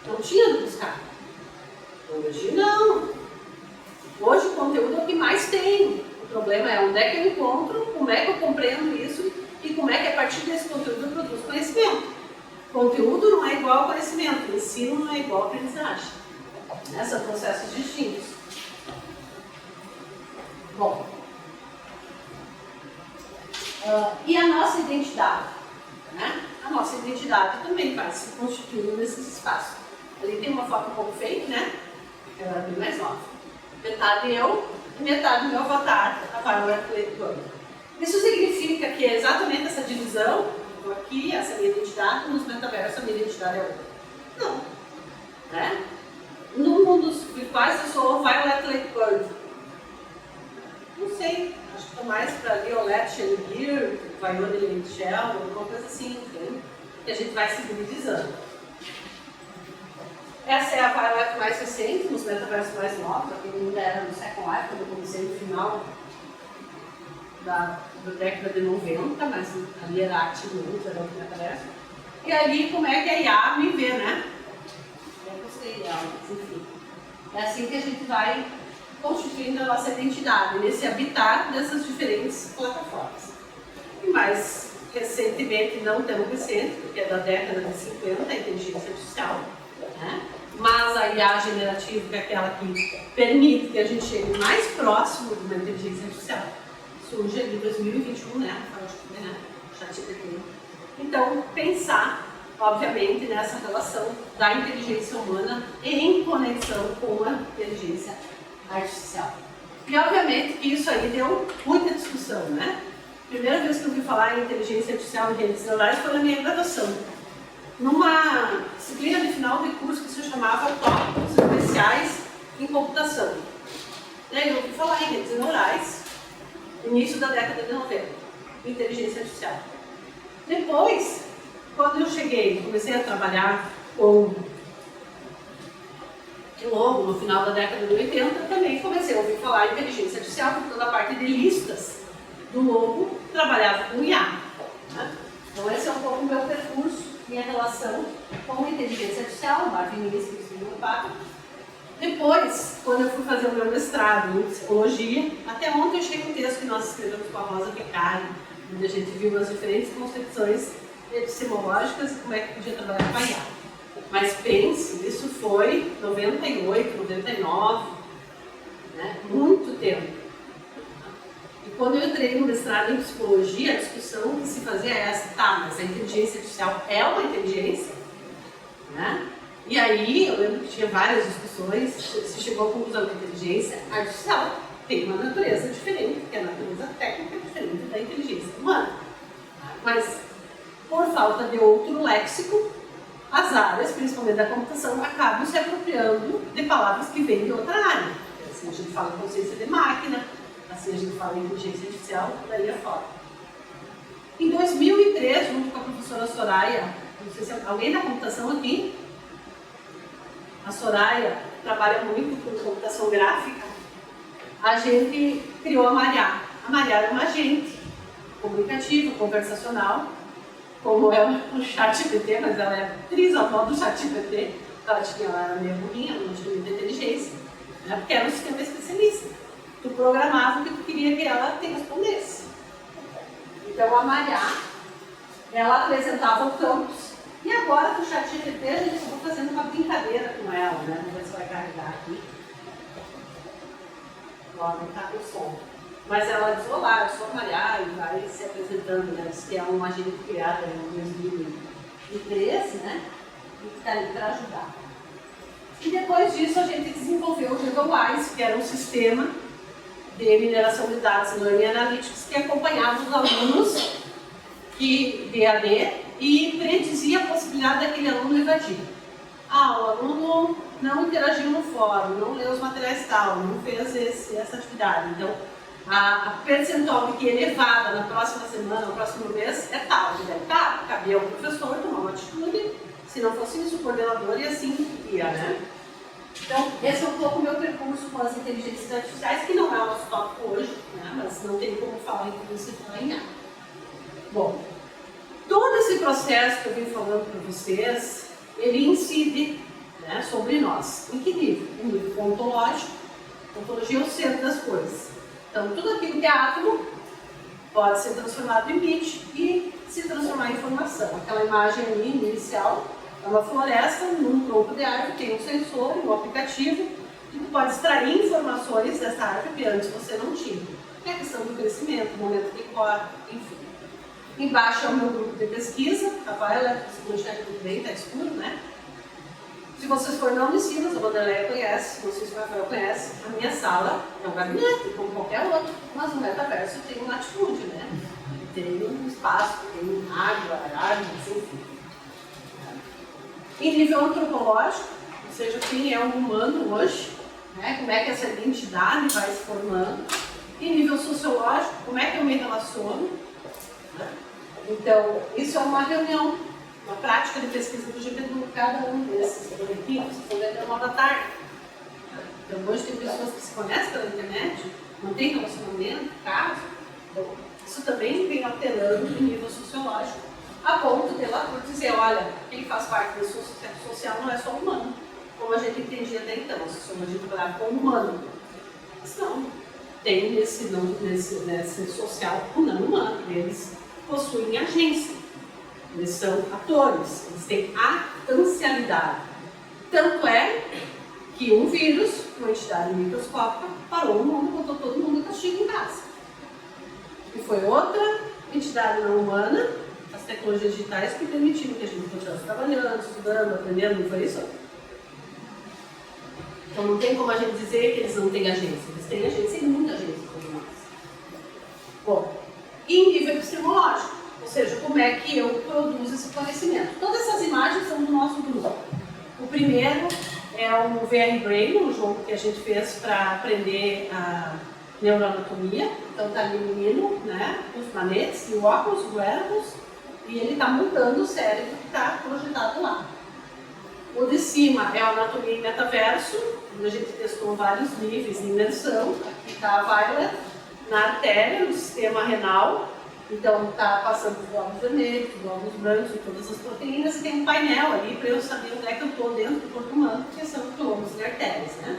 não tinha de buscar. Hoje não. Hoje o conteúdo é o que mais tem. O problema é onde é que eu encontro, como é que eu compreendo isso e como é que a partir desse conteúdo eu produzo conhecimento. Conteúdo não é igual ao conhecimento, ensino não é igual à aprendizagem. São processos distintos. Bom, e a nossa identidade? Né? A nossa identidade também vai se constituindo nesses espaços. Ali tem uma foto um pouco fake, né? Eu era bem mais nova. Metade eu e metade meu avatar, a Violet Leitor. Isso significa que é exatamente essa divisão, estou aqui, essa é a minha identidade, nos metaversos a minha identidade é outra. Não. Né? No mundo dos virtuais eu sou Violet Leitor. Não sei, acho que estou mais para Violette Schellinger, Violet Shell, alguma coisa assim, entende? Que a gente vai se divisando. Essa é a Violet mais recente, nos metaversos mais novos, aqui ainda era no Second Life, quando eu comecei no final da década de 90, mas ali era ativamente, era outro metaverso. E ali como é que a IA me vê, né? Eu gostei dela, mas enfim. É assim que a gente vai constituindo a nossa identidade, nesse habitar dessas diferentes plataformas. E mais recentemente, não tão recente, porque é da década de 50, a inteligência artificial, né? Mas a IA generativa, que é aquela que permite que a gente chegue mais próximo de uma inteligência artificial, surge ali em 2021, né? ChatGPT. Então, pensar, obviamente, nessa relação da inteligência humana em conexão com a inteligência artificial. E, obviamente, que isso aí deu muita discussão, né? Primeira vez que eu ouvi falar em inteligência artificial e redes neurais foi na minha graduação. Numa disciplina de final de curso que se chamava Tópicos Especiais em Computação. Eu ouvi falar em redes neurais, início da década de 90, inteligência artificial. Depois, quando eu comecei a trabalhar com Logo, no final da década de 80, também comecei a ouvir falar em inteligência artificial, porque toda a parte de listas do Logo trabalhava com IA. Né? Então esse é um pouco o meu percurso, minha relação com a inteligência artificial, Marvin Minis, que estudou no PAC. Depois, quando eu fui fazer o meu mestrado em psicologia, até ontem eu cheguei um texto que nós escrevemos com a Rosa Picari, onde a gente viu as diferentes concepções epistemológicas e como é que podia trabalhar com a IA. Mas pense, isso foi 98, 99, né? Muito tempo. E quando eu entrei no mestrado em psicologia, a discussão que se fazia é essa, tá, mas a inteligência artificial é uma inteligência? Né? E aí, eu lembro que tinha várias discussões, se chegou à conclusão que a inteligência artificial tem uma natureza diferente, que é a natureza técnica diferente da inteligência humana. Mas, por falta de outro léxico, as áreas, principalmente da computação, acabam se apropriando de palavras que vêm de outra área. Assim a gente fala em consciência de máquina, assim a gente fala em inteligência artificial, daí afora. Em 2003, junto com a professora Soraya, não sei se alguém da computação aqui, a Soraya trabalha muito com computação gráfica, a gente criou a Mariá. A Mariá é uma agente comunicativa, conversacional, como é o ChatGPT, mas ela é trisavó do ChatGPT. Ela era meio burrinha, não tinha muita inteligência, né? Porque era um sistema especialista. Tu programava o que tu queria que ela te respondesse. Então a Mariá, ela apresentava o campus, e agora com o ChatGPT a gente está fazendo uma brincadeira com ela, né? Vamos ver se vai carregar aqui. Agora não está com o som. Mas ela diz, olá, eu sou a Mariá, e vai se apresentando, né? Diz que é uma agente criada em 2013, né? E que está ali para ajudar. E depois disso a gente desenvolveu o Google Wise, que era um sistema de mineração de dados e Learning Analytics, que acompanhava os alunos de EAD e predizia a possibilidade daquele aluno evadir. O aluno não interagiu no fórum, não leu os materiais tal, não fez essa atividade. Então, a percentual de que é elevada na próxima semana, no próximo mês, é tal. Cabia ao professor tomar uma atitude, se não fosse isso, o coordenador, e assim ia, né? Então, esse é um pouco o meu percurso com as inteligências artificiais, que não é o nosso tópico hoje, né? Mas não tem como falar em publicidade em nada. Bom, todo esse processo que eu vim falando para vocês, ele incide, né, sobre nós. Em que nível? Em nível ontológico. Ontologia é o centro das coisas. Então, tudo aquilo que é átomo pode ser transformado em bit e se transformar em informação. Aquela imagem ali inicial é uma floresta, num tronco de árvore, tem um sensor, um aplicativo, que pode extrair informações dessa árvore que antes você não tinha. É a questão do crescimento, momento de corte, enfim. Embaixo é o meu grupo de pesquisa, a Violet, se não enxerga tudo bem, está escuro, né? Se vocês forem na Unicinos, a Vanderleia conhece, não sei se o Rafael conhece, a minha sala é um gabinete, como qualquer outro, mas no metaverso tem um latitude, né? Tem um espaço, tem água, árvores, enfim. Em nível antropológico, ou seja, quem é um humano hoje, né? Como é que essa identidade vai se formando. Em nível sociológico, como é que eu me relaciono. Né? Então, isso é uma reunião, uma prática de pesquisa do GPDU, cada um desses coletivos, se for até 9 da tarde. Então, hoje tem pessoas que se conhecem pela internet, não tem relacionamento, caso. Então, isso também vem alterando em nível sociológico, a ponto de lá por dizer, olha, quem faz parte da sociedade social não é só humano, como a gente entendia até então, a sociologia trabalhava com humano. Mas não, tem nesse social o não humano, eles possuem agência, eles são atores, eles têm atancialidade. Tanto é que um vírus, uma entidade microscópica, parou o mundo, botou todo mundo em castigo em casa. E foi outra entidade não humana, as tecnologias digitais, que permitiram que a gente continuasse trabalhando, estudando, aprendendo, não foi isso? Então não tem como a gente dizer que eles não têm agência. Eles têm agência e muita agência como nós. Bom, e em nível epistemológico, ou seja, como é que eu produzo esse conhecimento. Todas essas imagens são do nosso grupo. O primeiro é o VR Brain, um jogo que a gente fez para aprender a neuroanatomia. Então está ali o menino, né, os manetes, o óculos, o wearables, e ele está montando o cérebro que está projetado lá. O de cima é a anatomia em metaverso, onde a gente testou vários níveis de imersão. Aqui está a Violet, na artéria, no sistema renal. Então está passando os glóbulos vermelhos, os glóbulos brancos e todas as proteínas. E tem um painel ali para eu saber onde é que eu estou dentro do corpo humano, porque são glóbulos e artérias, né?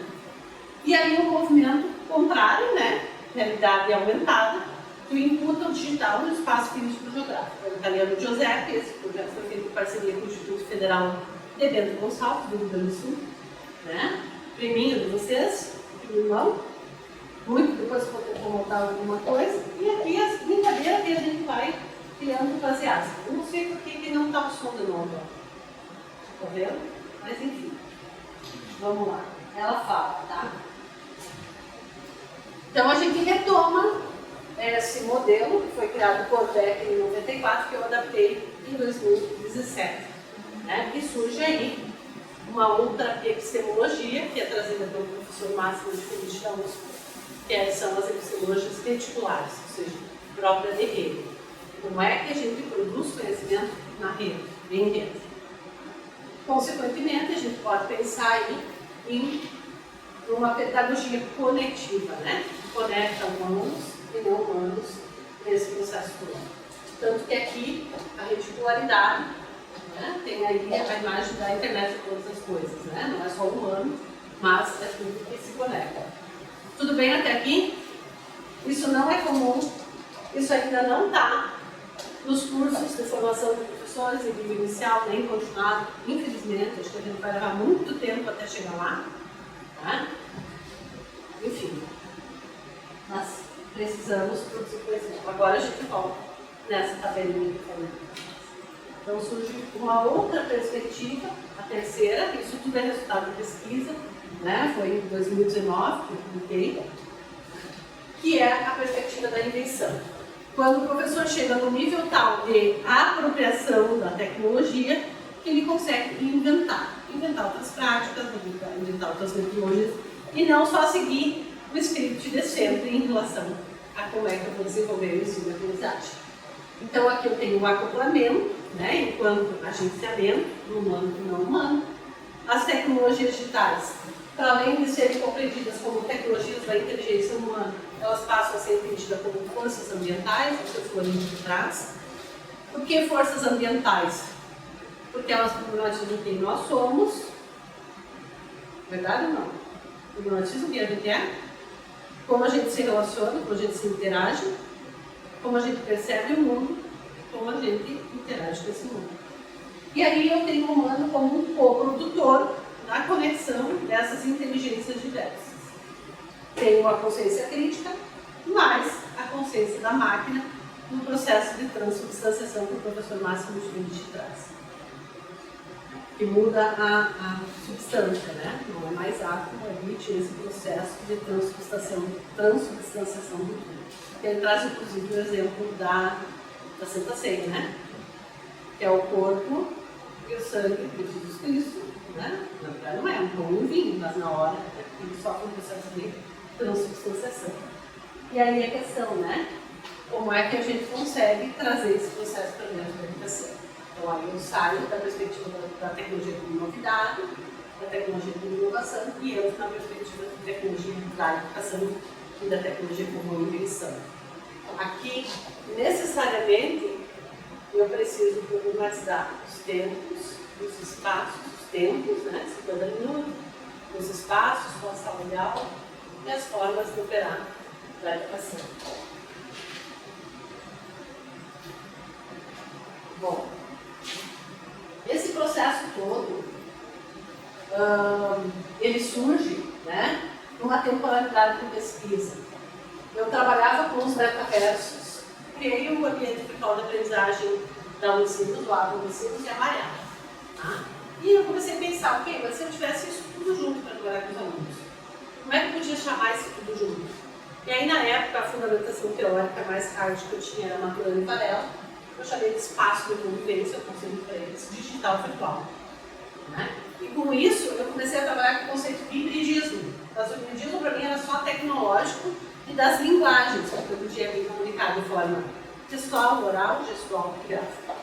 E aí o movimento contrário, né? Realidade aumentada, que imputa o digital no espaço físico-geográfico. O italiano Giuseppe, esse projeto foi feito em parceria com o Instituto Federal de Bento Gonçalves, do Rio Grande do Sul, né? Priminho de vocês, irmão, muito depois vou montar alguma coisa, e aqui as brincadeiras que a gente vai criando baseadas. Eu não sei por que não está o som de novo, tá vendo? Mas enfim, vamos lá. Ela fala, tá? Então a gente retoma esse modelo que foi criado por Beck em 94, que eu adaptei em 2017. Né? E surge aí uma outra epistemologia, que é trazida pelo professor Máximo de Feliz da USP, que são as epistemologias reticulares, ou seja, própria de rede. Como é que a gente produz conhecimento na rede, em rede? Consequentemente, a gente pode pensar aí em uma pedagogia coletiva, né? Que conecta humanos e não humanos nesse processo todo. Tanto que aqui a reticularidade, né? Tem aí a imagem da internet de todas as coisas, né? Não é só humano, mas é tudo que se conecta. Tudo bem até aqui? Isso não é comum, isso ainda não está nos cursos de formação de professores em nível inicial, nem continuado, infelizmente, acho que a gente vai levar muito tempo até chegar lá. Tá? Enfim, nós precisamos produzir conhecimento. Agora a gente volta nessa tabelinha que eu falei. Então surge uma outra perspectiva, a terceira, que isso tudo é resultado de pesquisa, né? Foi em 2019 que eu publiquei, que é a perspectiva da invenção. Quando o professor chega no nível tal de apropriação da tecnologia, que ele consegue inventar outras práticas, inventar outras metodologias, e não só seguir o script de sempre em relação a como é que eu vou desenvolver o ensino e a aprendizagem. Então aqui eu tenho o acoplamento, né, enquanto agenciamento, humano e não humano. As tecnologias digitais, para além de serem compreendidas como tecnologias da inteligência humana, elas passam a ser entendidas como forças ambientais, o que eu falei de trás. Por que forças ambientais? Porque elas problematizam quem nós somos. Verdade ou não? Problematizam quem a gente é, como a gente se relaciona, como a gente se interage, como a gente percebe o mundo, como a gente interage com esse mundo. E aí eu tenho o humano como um coprodutor na conexão dessas inteligências diversas. Tenho a consciência crítica, mais a consciência da máquina no processo de transubstanciação que o professor Máximo Schmidt traz. Que muda a substância, né? Não é mais átomo, emite esse processo de transubstanciação do tudo. Ele traz, inclusive, o exemplo da Santa Ceia, né? Que é o corpo e o sangue de Jesus Cristo, né? Na verdade não é um pão e um vinho, mas na hora ele sofre um processo de transubstanciação. E aí a questão, né? Como é que a gente consegue trazer esse processo para dentro da educação? Então aí eu saio da perspectiva da tecnologia como novidade, da tecnologia como inovação, e entro na perspectiva da tecnologia da educação e da tecnologia como invenção. Aqui, necessariamente, eu preciso problematizar os tempos, os espaços, os tempos, né, 50 minutos, os espaços com a sala de aula e as formas de operar da educação. Bom, esse processo todo, ele surge, né, numa temporalidade de pesquisa. Eu trabalhava com os metaversos, criei um ambiente virtual de aprendizagem da Unicinos, do Agro Unicinos e a Mariana. Tá? E eu comecei a pensar, ok, mas se eu tivesse isso tudo junto para trabalhar com os alunos, como é que eu podia chamar isso tudo junto? E aí, na época, a fundamentação teórica mais hard que eu tinha era Maturana e Varela. Eu chamei de espaço de convivência, eu conceito para eles, digital virtual. Né? E com isso, eu comecei a trabalhar com o conceito de hibridismo. Mas o hibridismo, para mim, era só tecnológico e das linguagens, que eu podia me comunicar de forma textual, oral, gestual e gráfica.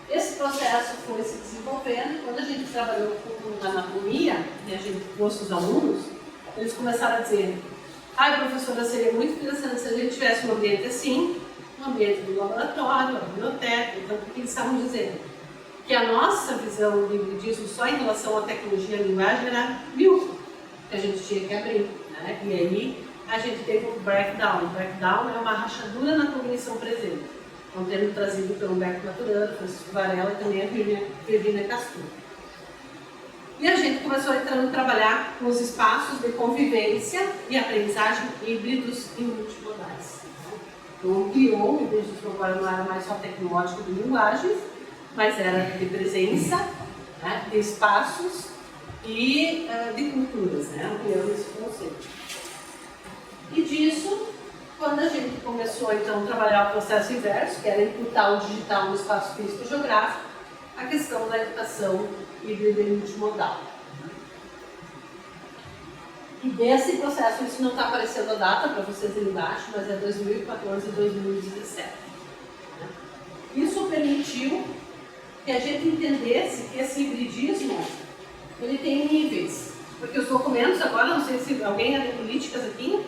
Esse processo foi se desenvolvendo e quando a gente trabalhou com anatomia, e a gente trouxe os alunos, eles começaram a dizer: professora, seria muito interessante se a gente tivesse um ambiente assim, um ambiente do laboratório, uma biblioteca. Então, o que eles estavam dizendo? Que a nossa visão de hibridismo só em relação à tecnologia e à linguagem era míope, que a gente tinha que abrir. Né? E aí, a gente teve o breakdown. O breakdown é uma rachadura na cognição presente. Um termo trazido pelo Humberto Maturana, Francisco Varela e também a Virginia Castor. E a gente começou a trabalhar com os espaços de convivência e aprendizagem híbridos e multimodais. Então, ampliou o hibridismo, agora não era mais só tecnológico de linguagens, mas era de presença, né, de espaços e de culturas, né, ampliando esse conceito. E disso, quando a gente começou então a trabalhar o processo inverso, que era imputar o digital no espaço físico e geográfico, a questão da educação híbrida e multimodal. E desse processo, isso não está aparecendo a data para vocês aí embaixo, mas é 2014 e 2017. Isso permitiu que a gente entendesse que esse hibridismo, ele tem níveis. Porque os documentos agora, não sei se alguém é de políticas aqui,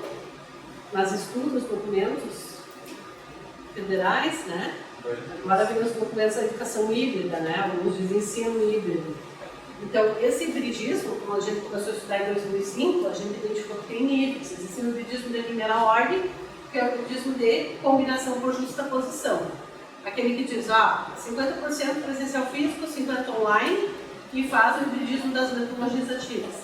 mas estuda os documentos federais, né? Agora vem os documentos da educação híbrida, né? Alguns dizem ensino híbrido. Então, esse hibridismo, como a gente começou a estudar em 2005, a gente identificou que tem níveis. Existe o hibridismo de primeira ordem, que é o hibridismo de combinação por justaposição. Aquele que diz, 50% presencial físico, 50% online, e faz o hibridismo das metodologias ativas.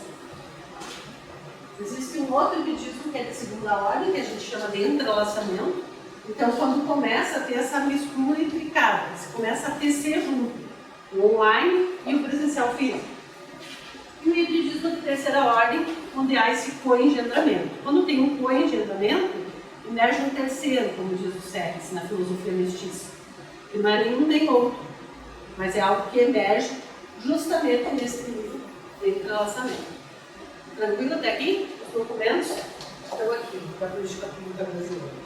Existe um outro hibridismo que é de segunda ordem, que a gente chama de entrelaçamento. Então, quando começa a ter essa mistura implicada, você começa a tecer junto o online e o presencial físico. e o hibridismo de terceira ordem, onde há esse coengendramento. Quando tem um coengendramento, emerge um terceiro, como diz o Sérgio na filosofia mestiça, que não é nenhum nem outro, mas é algo que emerge justamente nesse nível de entrelaçamento. Tranquilo até aqui? Os documentos estão aqui, da política pública brasileira.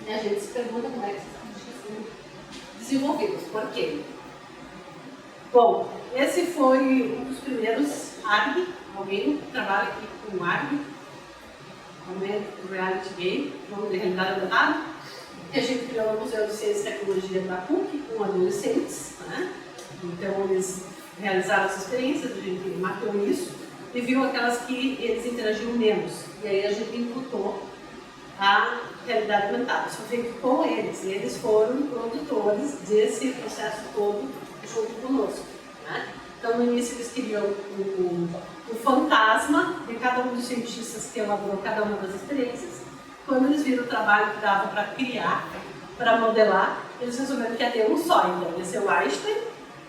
E a gente se pergunta como é que essas políticas são desenvolvidas. Por quê? Bom, esse foi um dos primeiros ARG, alguém que trabalha aqui com ARG, Augmented Reality Game, vamos de realidade aumentada, que a gente criou no Museu de Ciência e Tecnologia da PUC com adolescentes, né? Então eles realizaram as experiências, a gente mapeou isso e viu aquelas que eles interagiam menos. E aí a gente imputou a realidade aumentada. Isso foi feito com eles, e eles foram produtores desse processo todo junto conosco, né? Então no início eles queriam o fantasma de cada um dos cientistas que elaborou cada uma das experiências. Quando eles viram o trabalho que dava para criar, para modelar, eles resolveram que ia ter um só. Então ia ser o Einstein,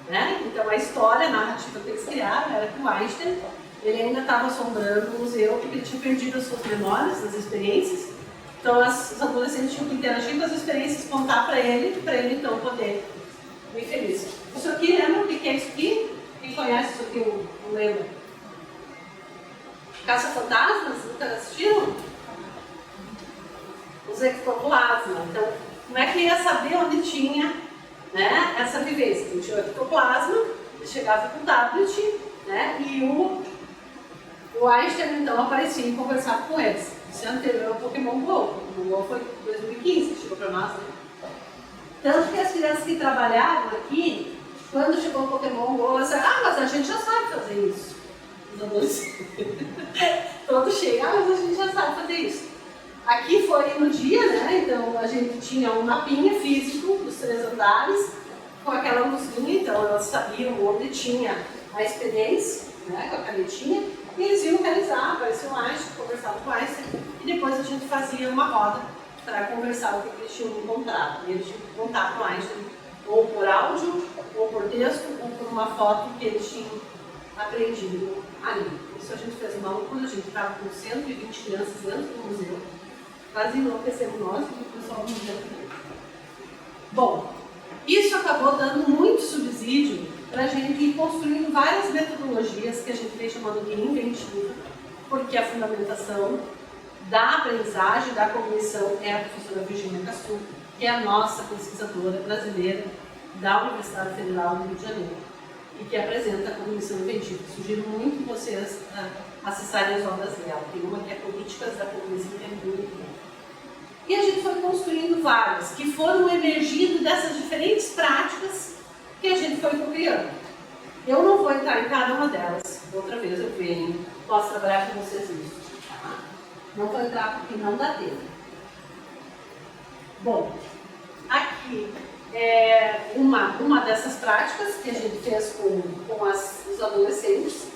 né? Então a história, a narrativa que eles criaram era que o Einstein, ele ainda estava assombrando o museu porque ele tinha perdido as suas memórias, as experiências. Então os adolescentes tinham que interagir com as experiências, contar para ele então poder ir feliz. Isso aqui, lembra o que é isso aqui? Quem conhece isso aqui, não lembra? Caça-fantasmas? Nunca assistiram? Os ectoplasma. Então, como é que ia saber onde tinha, né, essa vivência? Então, tinha o ectoplasma, ele chegava com o tablet, né, e o Einstein então aparecia e conversava com eles. Isso é anterior ao Pokémon GO. O Pokémon GO foi em 2015, chegou para nós, né? Tanto que as crianças que trabalharam aqui, quando chegou o Pokémon GO, elas disseram, mas a gente já sabe fazer isso. Os adolescentes. Todos chegam, mas a gente já sabe fazer isso. Aqui foi no dia, né? Então a gente tinha um mapinha físico dos 3 andares, com aquela luzinha, então elas sabiam onde tinha a experiência, né? Com a canetinha, e eles iam realizar, aparecia o Einstein, conversava com o Einstein, e depois a gente fazia uma roda para conversar o que eles tinham encontrado. E eles tinham que contar com o Einstein, ou por áudio, ou por texto, ou por uma foto que eles tinham aprendido ali. Isso a gente fez uma loucura, a gente estava com 120 crianças dentro do museu. Quase enlouquecemos nós e o pessoal do museu também. Bom, isso acabou dando muito subsídio para a gente ir construindo várias metodologias que a gente vem chamando de inventiva, porque a fundamentação da aprendizagem, da cognição é a professora Virginia Cassu, que é a nossa pesquisadora brasileira da Universidade Federal do Rio de Janeiro e que apresenta a cognição inventiva. Sugiro muito vocês acessarem as obras dela. Tem uma que é Políticas da Cognição, que é muito boa. E a gente foi construindo várias, que foram emergindo dessas diferentes práticas que a gente foi criando. Eu não vou entrar em cada uma delas, outra vez eu venho, posso trabalhar com vocês nisso. Tá? Não vou entrar porque não dá tempo. Bom, aqui é uma dessas práticas que a gente fez com os adolescentes.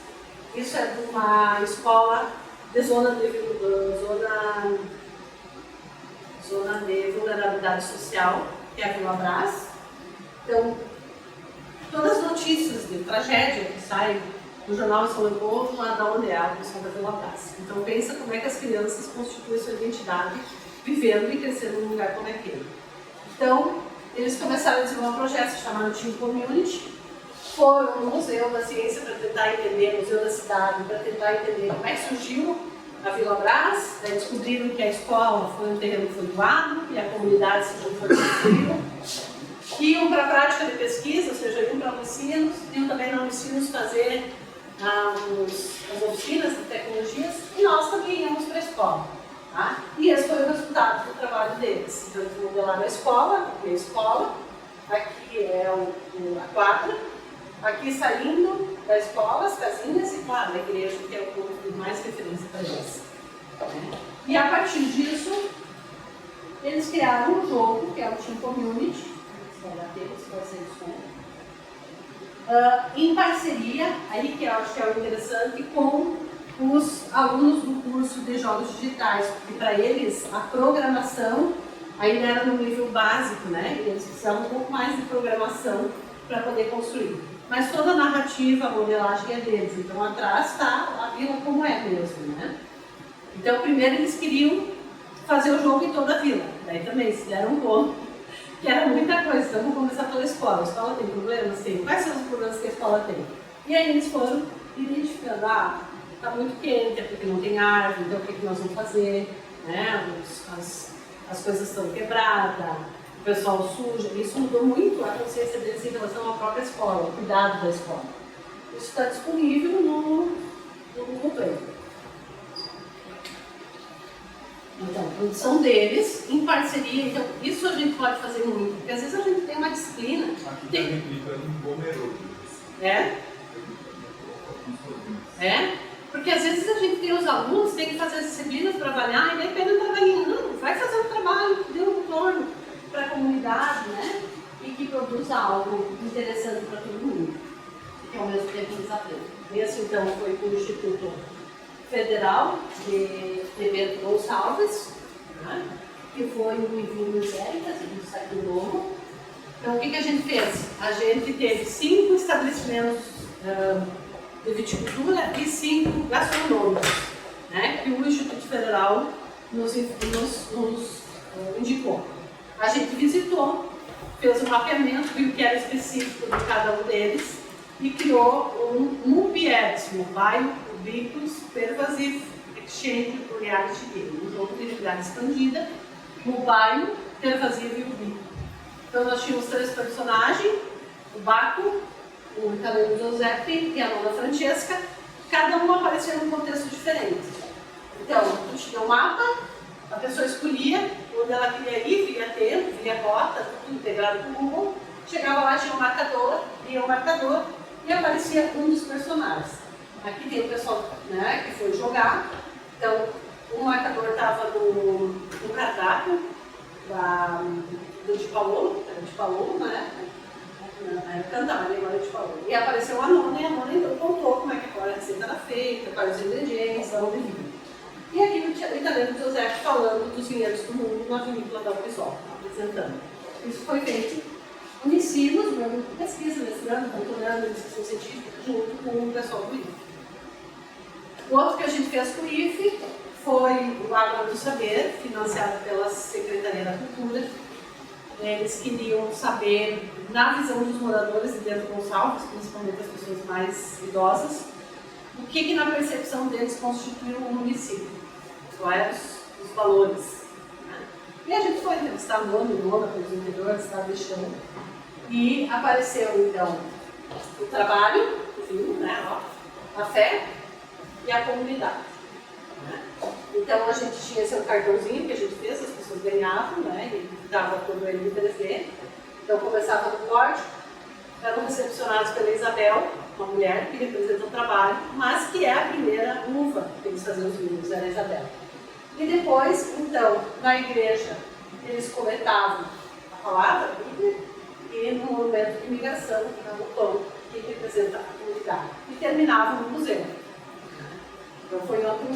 Isso é de uma escola de zona de vulnerabilidade social, que é a Vila Brás. Então, todas as notícias de tragédia que saem no jornal São Leopoldo, lá da onde é a pessoa da Vila Brás. Então, pensa como é que as crianças constituem sua identidade vivendo e crescendo num lugar como aquele. Então, eles começaram a desenvolver um projeto chamado Team Community, foram no Museu da Ciência para tentar entender, Museu da Cidade, para tentar entender como é que surgiu a Vila Brás, descobriram que a escola foi um terreno que foi doado e a comunidade se foi construída. Iam para a prática de pesquisa, ou seja, iam para Unicinos, iam também na Unicinos fazer as oficinas de tecnologias e nós também íamos para a escola. Tá? E esse foi o resultado do trabalho deles. Então, eles modelaram a escola, aqui é a quadra, aqui saindo da escola, as casinhas e, claro, a igreja, que é o ponto de mais referência para eles. E a partir disso, eles criaram um jogo, que é o Team Community, em parceria, aí que eu acho que é o interessante, com os alunos do curso de jogos digitais, porque para eles a programação ainda era no nível básico, né? E eles precisavam um pouco mais de programação para poder construir. Mas toda a narrativa, a modelagem é deles. Então atrás está a vila como é mesmo, né? Então primeiro eles queriam fazer o jogo em toda a vila. Daí também se deram conta que era muita coisa. Então vamos começar pela escola. A escola tem problemas? Tem. Quais são os problemas que a escola tem? E aí eles foram identificando, está muito quente, é porque não tem árvore, então o que nós vamos fazer? Né? As coisas estão quebradas, o pessoal suja. Isso mudou muito a consciência deles em relação à própria escola, o cuidado da escola. Isso está disponível no Google Play. Então, a produção deles, em parceria, então isso a gente pode fazer muito, porque às vezes a gente tem uma disciplina. Aqui está replicando um Pomerode. Porque às vezes a gente tem os alunos, tem que fazer as disciplinas para avaliar e depende do trabalhinho. Não, vai fazer um trabalho que dê um retorno para a comunidade, né? E que produza algo interessante para todo mundo, que ao mesmo tempo eles aprendem. Esse então foi com o Instituto Federal de Bento Gonçalves, né? Que foi no Envio Iséricas, no Site do Novo. Então o que a gente fez? A gente teve 5 estabelecimentos de viticultura e 5 gastronômicos, né? Que o Instituto Federal nos indicou. A gente visitou, fez um mapeamento, viu o que era específico de cada um deles e criou um MUPIEDS, Mobile Ubiquitous Pervasive Exchange Reality Game, um jogo de realidade expandida, mobile, pervasivo e ubiquo. Então nós tínhamos 3 personagens, o Baco, o italiano Giuseppe e a Nona Francesca, cada um aparecia num contexto diferente. Então, tinha um mapa, a pessoa escolhia onde ela queria ir, via tempo, via rota, tudo integrado com o Google. Chegava lá, tinha um marcador, lia o marcador e aparecia um dos personagens. Aqui tem o pessoal, né, que foi jogar. Então, o marcador estava no cardápio do de Paulo, era de Paulo, né? Cantava, agora de Paulo. E apareceu a Nona, e a Nona então contou como é que a receita era feita, quais os ingredientes, onde vinha. E aqui o italiano José falando dos vinhedos do mundo na vinícola da Alpisol, apresentando. Isso foi feito em ensinos, pesquisa, mestrando, doutorando, discussão científica, junto com o pessoal do IFE. O outro que a gente fez com o IFE foi o Água do Saber, financiado pela Secretaria da Cultura. Eles queriam saber, na visão dos moradores de Bento Gonçalves, principalmente as pessoas mais idosas, o que na percepção deles constitui um município, quais os valores. Né? E a gente foi entrevistar a Nona, pelos interiores, estado de chão, e apareceu então o trabalho, né, a fé e a comunidade. Né? Então a gente tinha esse cartãozinho que a gente fez, as pessoas ganhavam, né, e dava todo ele em 3D. Então começava no código, eram recepcionados pela Isabel, uma mulher que representa o trabalho, mas que é a primeira uva que eles faziam os vinhos, era a Isabel. E depois, então, na igreja, eles coletavam a palavra, a Bíblia, e no momento de migração, o pão, que representa a comunidade. E terminavam no museu. Então foi outro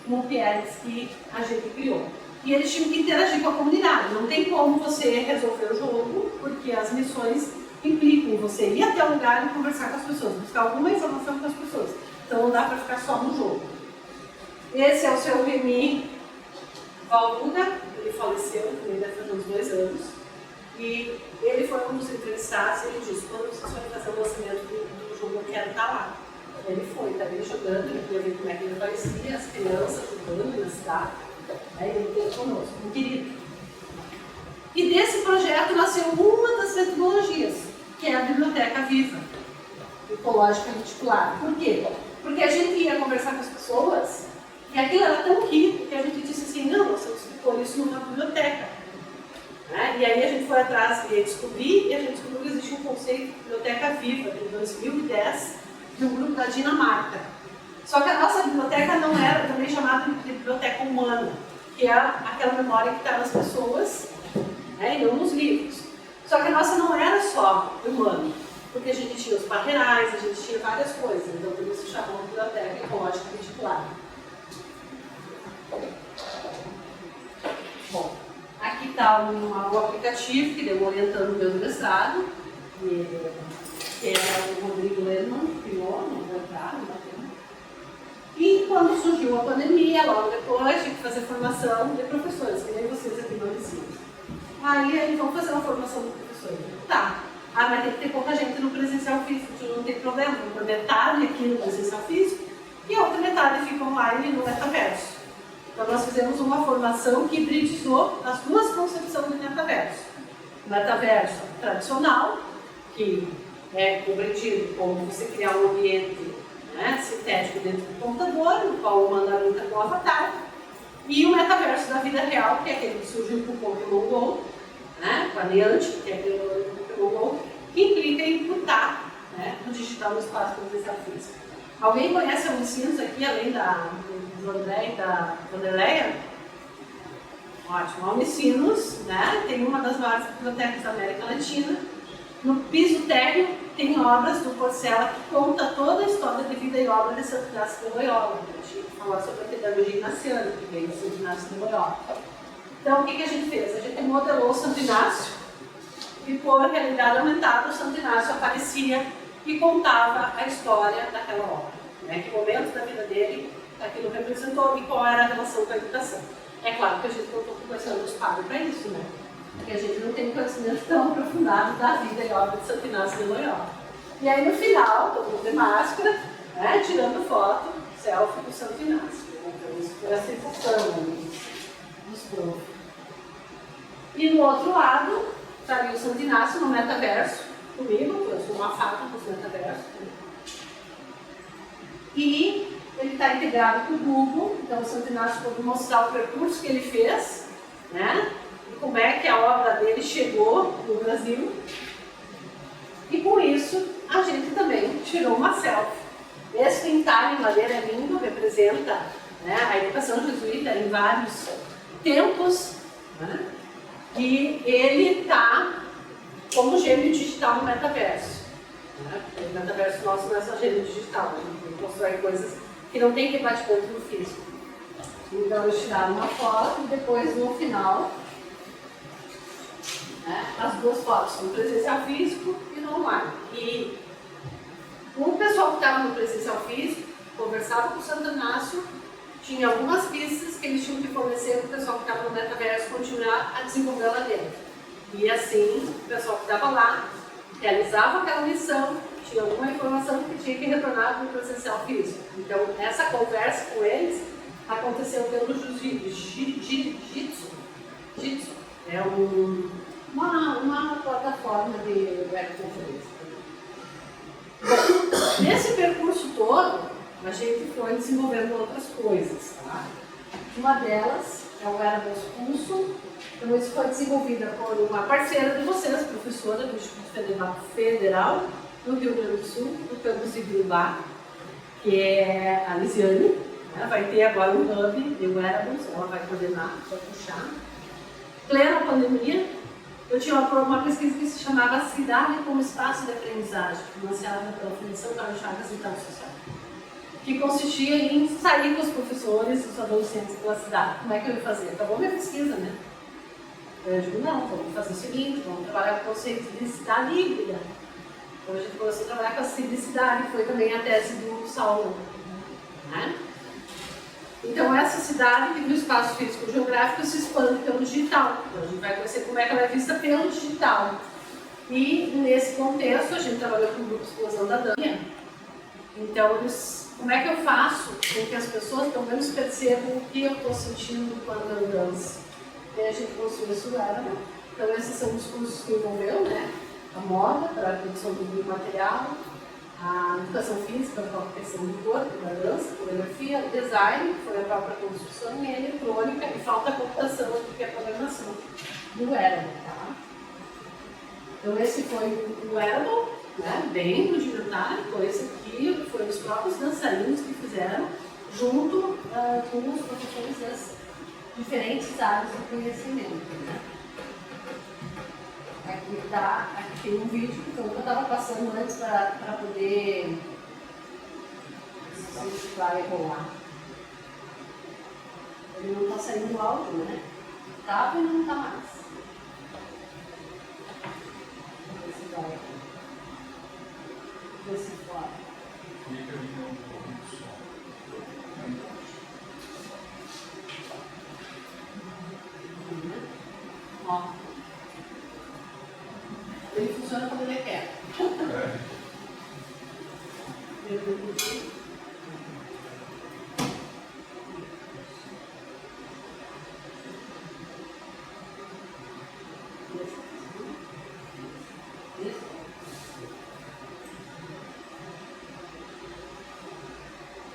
MUPIEDS que a gente criou. E eles tinham que interagir com a comunidade. Não tem como você resolver o jogo, porque as missões implicam você ir até o lugar e conversar com as pessoas, buscar alguma informação com as pessoas. Então não dá para ficar só no jogo. Esse é o seu Remy Valduga, ele faleceu, ele deve fazer uns 2 anos. E ele foi um dos entrevistados e ele disse, quando vocês forem fazer o lançamento do jogo, eu quero estar lá. Ele foi, estava ele jogando, ele queria ver como é que ele aparecia, as crianças jogando na cidade. Aí ele veio conosco, um querido. E desse projeto nasceu uma das metodologias, que é a Biblioteca Viva, Ecológica Reticular. Por quê? Porque a gente ia conversar com as pessoas e aquilo era tão rico que a gente disse assim, não, nós temos que pôr isso numa biblioteca. Né? E aí a gente foi atrás de descobrir, e a gente descobriu que existia um conceito de Biblioteca Viva, de 2010, de um grupo da Dinamarca. Só que a nossa biblioteca não era também chamada de biblioteca humana, que é aquela memória que está nas pessoas, né, e não nos livros. Só que a nossa não era só humana, porque a gente tinha os parreirais, a gente tinha várias coisas, então por isso se chamou Biblioteca Ecológica Reticular. Bom, aqui está um aplicativo que deu orientando o meu mestrado, que é o Rodrigo Lerman, que criou, não vou entrar, não vai ter. E quando surgiu a pandemia, logo depois, tinha que fazer formação de professores, que nem vocês aqui no ensino. Aí vão fazer uma formação de professores. Tá. Mas tem que ter pouca gente no presencial físico, isso não tem problema. Uma metade aqui no presencial físico e a outra metade fica online no metaverso. Então nós fizemos uma formação que hibridizou as duas concepções do metaverso. O metaverso tradicional, que é compreendido como você criar um ambiente, né, sintético dentro do computador, no qual o mandarim está com o avatar, e o metaverso da vida real, que é aquele que surgiu com o Pokémon GO, né, com a Niantic, que é aquele do Pokémon GO, que implica em imputar, né, no digital no espaço presencial físico. Alguém conhece a Unicinos aqui, além do André e da Vanderleia? Ótimo. A Unicinos, né, tem uma das maiores bibliotecas da América Latina. No piso térreo tem obras do Porcela que conta toda a história de vida e obra de Santo Inácio de Loyola. A gente falar sobre a pedagogia ignaciana, que veio de Santo Inácio de Loyola. Então, o que a gente fez? A gente modelou o Santo Inácio e, por realidade aumentada, o Santo Inácio aparecia e contava a história daquela obra. Né? Que momento da vida dele aquilo representou e qual era a relação com a educação. É claro que a gente não está conversando os padres para isso, né? Porque a gente não tem conhecimento tão aprofundado da vida e obra de Santo Inácio de Loyola. E aí, no final, todo mundo de máscara, né? Tirando foto, selfie do Santo Inácio. Então, isso foi a sensação dos povos. E no outro lado, está ali o Santo Inácio no metaverso, comigo, eu sou uma fata dos metaversos. E ele está integrado com o Google, então o Santo Inácio pode mostrar o percurso que ele fez, né? E como é que a obra dele chegou no Brasil. E com isso, a gente também tirou uma selfie. Esse pintar em madeira lindo representa, né, a educação jesuíta em vários tempos, né? E ele está como gêmeo digital no metaverso. Né? O metaverso nosso não é só gêmeo digital, a gente constrói coisas que não tem que batimento no físico. Então eles tiraram uma foto e depois no final, né, as duas fotos no presencial físico e no online. E o pessoal que estava no presencial físico conversava com o Santo Inácio, tinha algumas pistas que eles tinham que fornecer para o pessoal que estava no metaverso continuar a desenvolver lá dentro. E assim, o pessoal que estava lá realizava aquela missão, tinha alguma informação que tinha que retornar para o presencial físico. Então, essa conversa com eles aconteceu pelo Jitsu. Jitsu é uma plataforma de webconferência. Nesse percurso todo, a gente foi desenvolvendo outras coisas. Tá? Uma delas é o Wearables Pulso. Então, isso foi desenvolvida por uma parceira de vocês, professora do Instituto Federal do Rio Grande do Sul, do campus de Bilbao, que é a Lisiane. Né? Vai ter agora um hub de Wearables, ela vai coordenar, vai puxar. Plena pandemia, eu tinha uma pesquisa que se chamava Cidade como Espaço de Aprendizagem, financiada pela Fundação Carlos Chagas e Itaú Social, que consistia em sair com os professores e os adolescentes pela cidade. Como é que eu ia fazer? Acabou minha pesquisa, né? Eu digo, não, vamos fazer o seguinte, vamos trabalhar com o conceito de cidade híbrida. Então a gente começou a trabalhar com a civicidade, que foi também a tese do Saulo. Né? Então essa cidade no espaço físico-geográfico se expande pelo digital. Então a gente vai conhecer como é que ela é vista pelo digital. E nesse contexto a gente trabalhou com o grupo Explosão da Danha. Então como é que eu faço com que as pessoas pelo menos percebam o que eu estou sentindo quando eu danço? E a gente construiu esse lugar. Então esses são os cursos que envolveu, né? A moda, para a produção do biomaterial, a educação física, para a questão do corpo, da dança, coreografia, design, que foi a própria construção, e a eletrônica, e falta a computação, que é a programação do Wearable. Tá? Então esse foi o Wearable, né? Bem rudimentar, então esse aqui foi os próprios dançarinos que fizeram, junto com os professores das diferentes áreas do conhecimento. Né? Aqui tem um vídeo que eu estava passando antes para poder se vai rolar. Ele não está saindo o áudio, né? Estava e não está mais. Vamos ver se vai. desse fora. Ó. Ele funciona quando ele quer.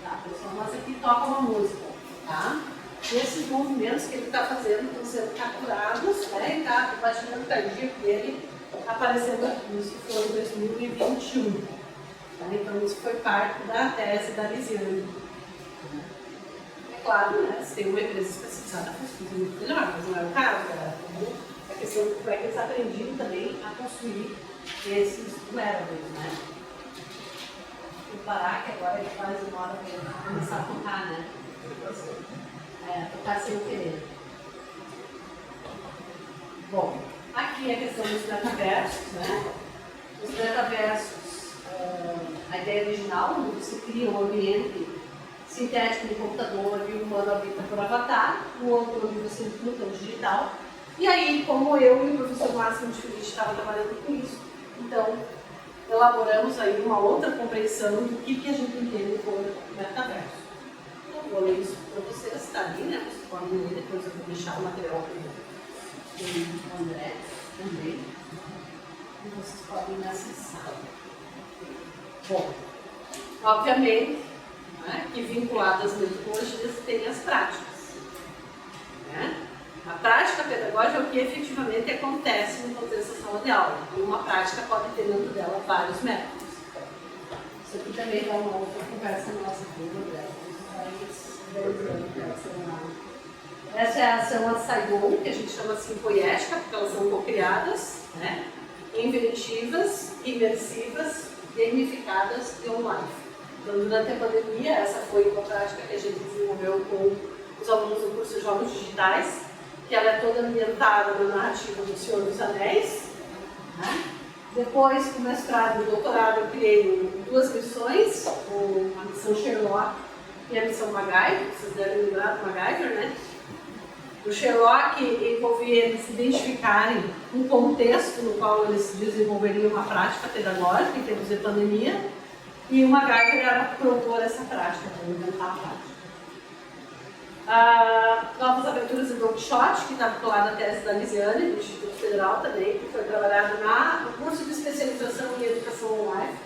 Tá, pessoal, nós aqui toca uma música, tá? E esses movimentos que ele está fazendo estão sendo capturados, né? E tá, o batimento cardíaco dele aparecendo aqui. Isso foi em 2021. Tá? Então, isso foi parte da tese da Lisiane. É claro, né? Se tem uma empresa especializada, faz tudo muito melhor, mas não é o caso. A questão de como é que eles aprendiam também a construir esses wearables, né? Vou parar que agora ele faz uma hora para ele começar a tocar, né? Tocar sem querer. Bom, aqui é a questão dos metaversos, né? Os metaversos, a ideia original, onde você cria um ambiente sintético no computador e o humano habita por avatar, o outro onde você imputa o digital. E aí, como eu e o professor Márcio de Feliz estavam trabalhando com isso, então elaboramos aí uma outra compreensão do que a gente entende por metaverso. Então, vou ler isso para vocês, está ali, né? Vocês podem ler, depois eu vou deixar o material para o André também. E vocês podem acessar. Bom, obviamente, né, que vinculado às metodologias tem as práticas. Né? A prática pedagógica é o que efetivamente acontece no contexto da sala de aula. E uma prática pode ter dentro dela vários métodos. Isso aqui também dá uma outra conversa nossa com o André. Essa é uma Saigon, que a gente chama assim poética, porque elas são co-criadas, né? Inventivas, imersivas, gamificadas e online. Então, durante a pandemia, essa foi uma prática que a gente desenvolveu com os alunos do curso de Jogos Digitais, que ela é toda ambientada na narrativa do Senhor dos Anéis. Né? Depois, com o mestrado e o doutorado, eu criei duas missões, a missão Sherlock e a missão MacGyver. Vocês devem lembrar do MacGyver, né? O Sherlock envolvia eles se identificarem um contexto no qual eles desenvolveriam uma prática pedagógica em termos de pandemia, e o MacGyver era propor essa prática, para inventar a prática. Novas Aventuras em Don Quixote, que está vinculada à tese da Lisiane, do Instituto Federal também, que foi trabalhado no curso de especialização em educação online,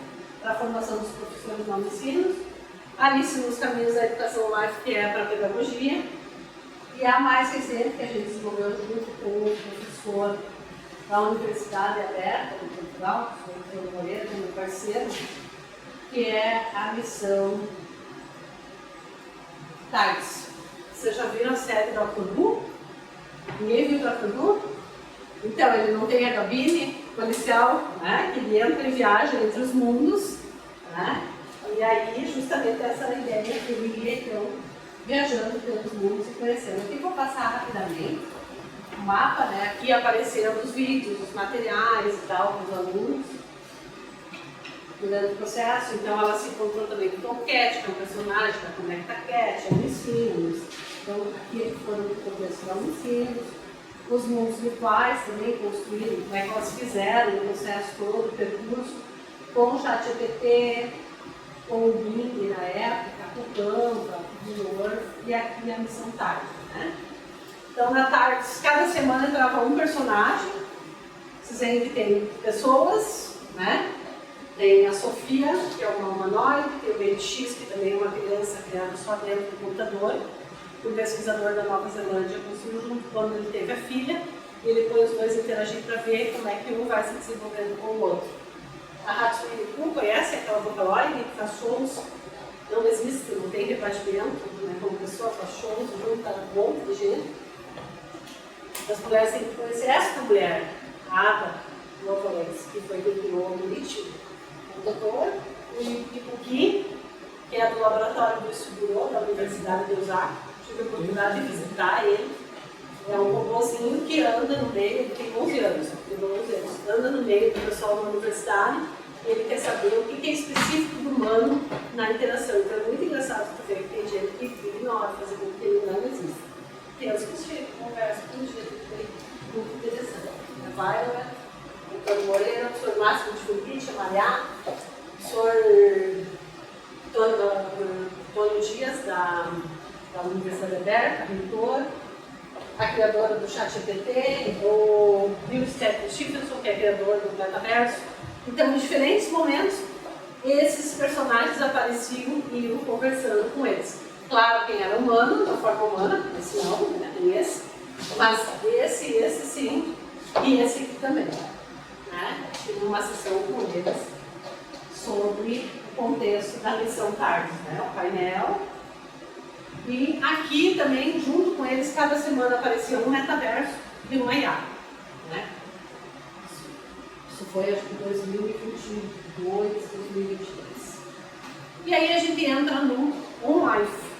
para a formação dos professores não ensinos. Alice nos Caminhos da Educação Online, que é para a pedagogia. E a mais recente, que a gente desenvolveu junto com o professor da Universidade Aberta de Portugal, o professor Moreira, que é meu parceiro, que é a missão TARS. Vocês já viram a série Doctor Who? Ninguém viu Doctor Who? Então, ele não tem a cabine policial, né, que ele entra e viaja entre os mundos, né? E aí, justamente essa era a ideia que ele ia, então, viajando pelos mundos e conhecendo. Aqui vou passar rapidamente o mapa, né? Aqui apareceram os vídeos, os materiais e tal, dos alunos durante o processo. Então, ela se encontrou também com o Tom Cat, que é um personagem da Conecta Cat, é um ensinos. Então, aqui foram do contexto da ensinos. Os mundos virtuais também construíram, como é que elas fizeram o processo todo, o percurso, com o ChatGPT, com o Bing na época, com o Canva, com o Google Earth, e aqui a missão TARS, né? Então, na TARS, cada semana entrava um personagem. Vocês veem que tem pessoas, né? Tem a Sofia, que é uma humanoide, tem o BX, que também é uma criança criada só dentro do computador. O pesquisador da Nova Zelândia construiu junto quando ele teve a filha, e ele põe os dois interagir para ver como é que um vai se desenvolvendo com o outro. A Hatsune Miku, conhece aquela Vocaloid que faz shows? Não existe, não tem repartimento, né? Como pessoa faz shows, junta um monte de gente. As mulheres têm que conhecer essa mulher, a Ada Lovelace, que foi quem criou o Ritmo, o doutor, e o Gui, que é do laboratório do Isuburo, da Universidade de Osaka. Tive a oportunidade de visitar ele. É um robôzinho que anda no meio, ele tem 11 anos, anda no meio do pessoal da universidade ele quer saber o que é específico do humano na interação. Então é muito engraçado tu ver que tem gente que ignora, fazer com que ele não existe. Tem os que chegam, conversam com gente muito interessante. A Violet, o Antônio Moreira, o professor Máximo de Felipe, a Mariá, o professor Antônio Dias, da Universidade Aberta, reitor, a criadora do ChatGPT, o Bill Stephenson, que é criador do Metaverso. Então, em diferentes momentos, esses personagens apareciam e iam conversando com eles. Claro, quem era humano, da forma humana, esse não, né? Tem esse, mas esse sim, e esse aqui também. Né? Tive uma sessão com eles sobre o contexto da lição tarde, né? O painel. E aqui também, junto com eles, cada semana aparecia um metaverso e uma IA. Né? Isso foi, acho que 2022, 2023. E aí a gente entra no on-life.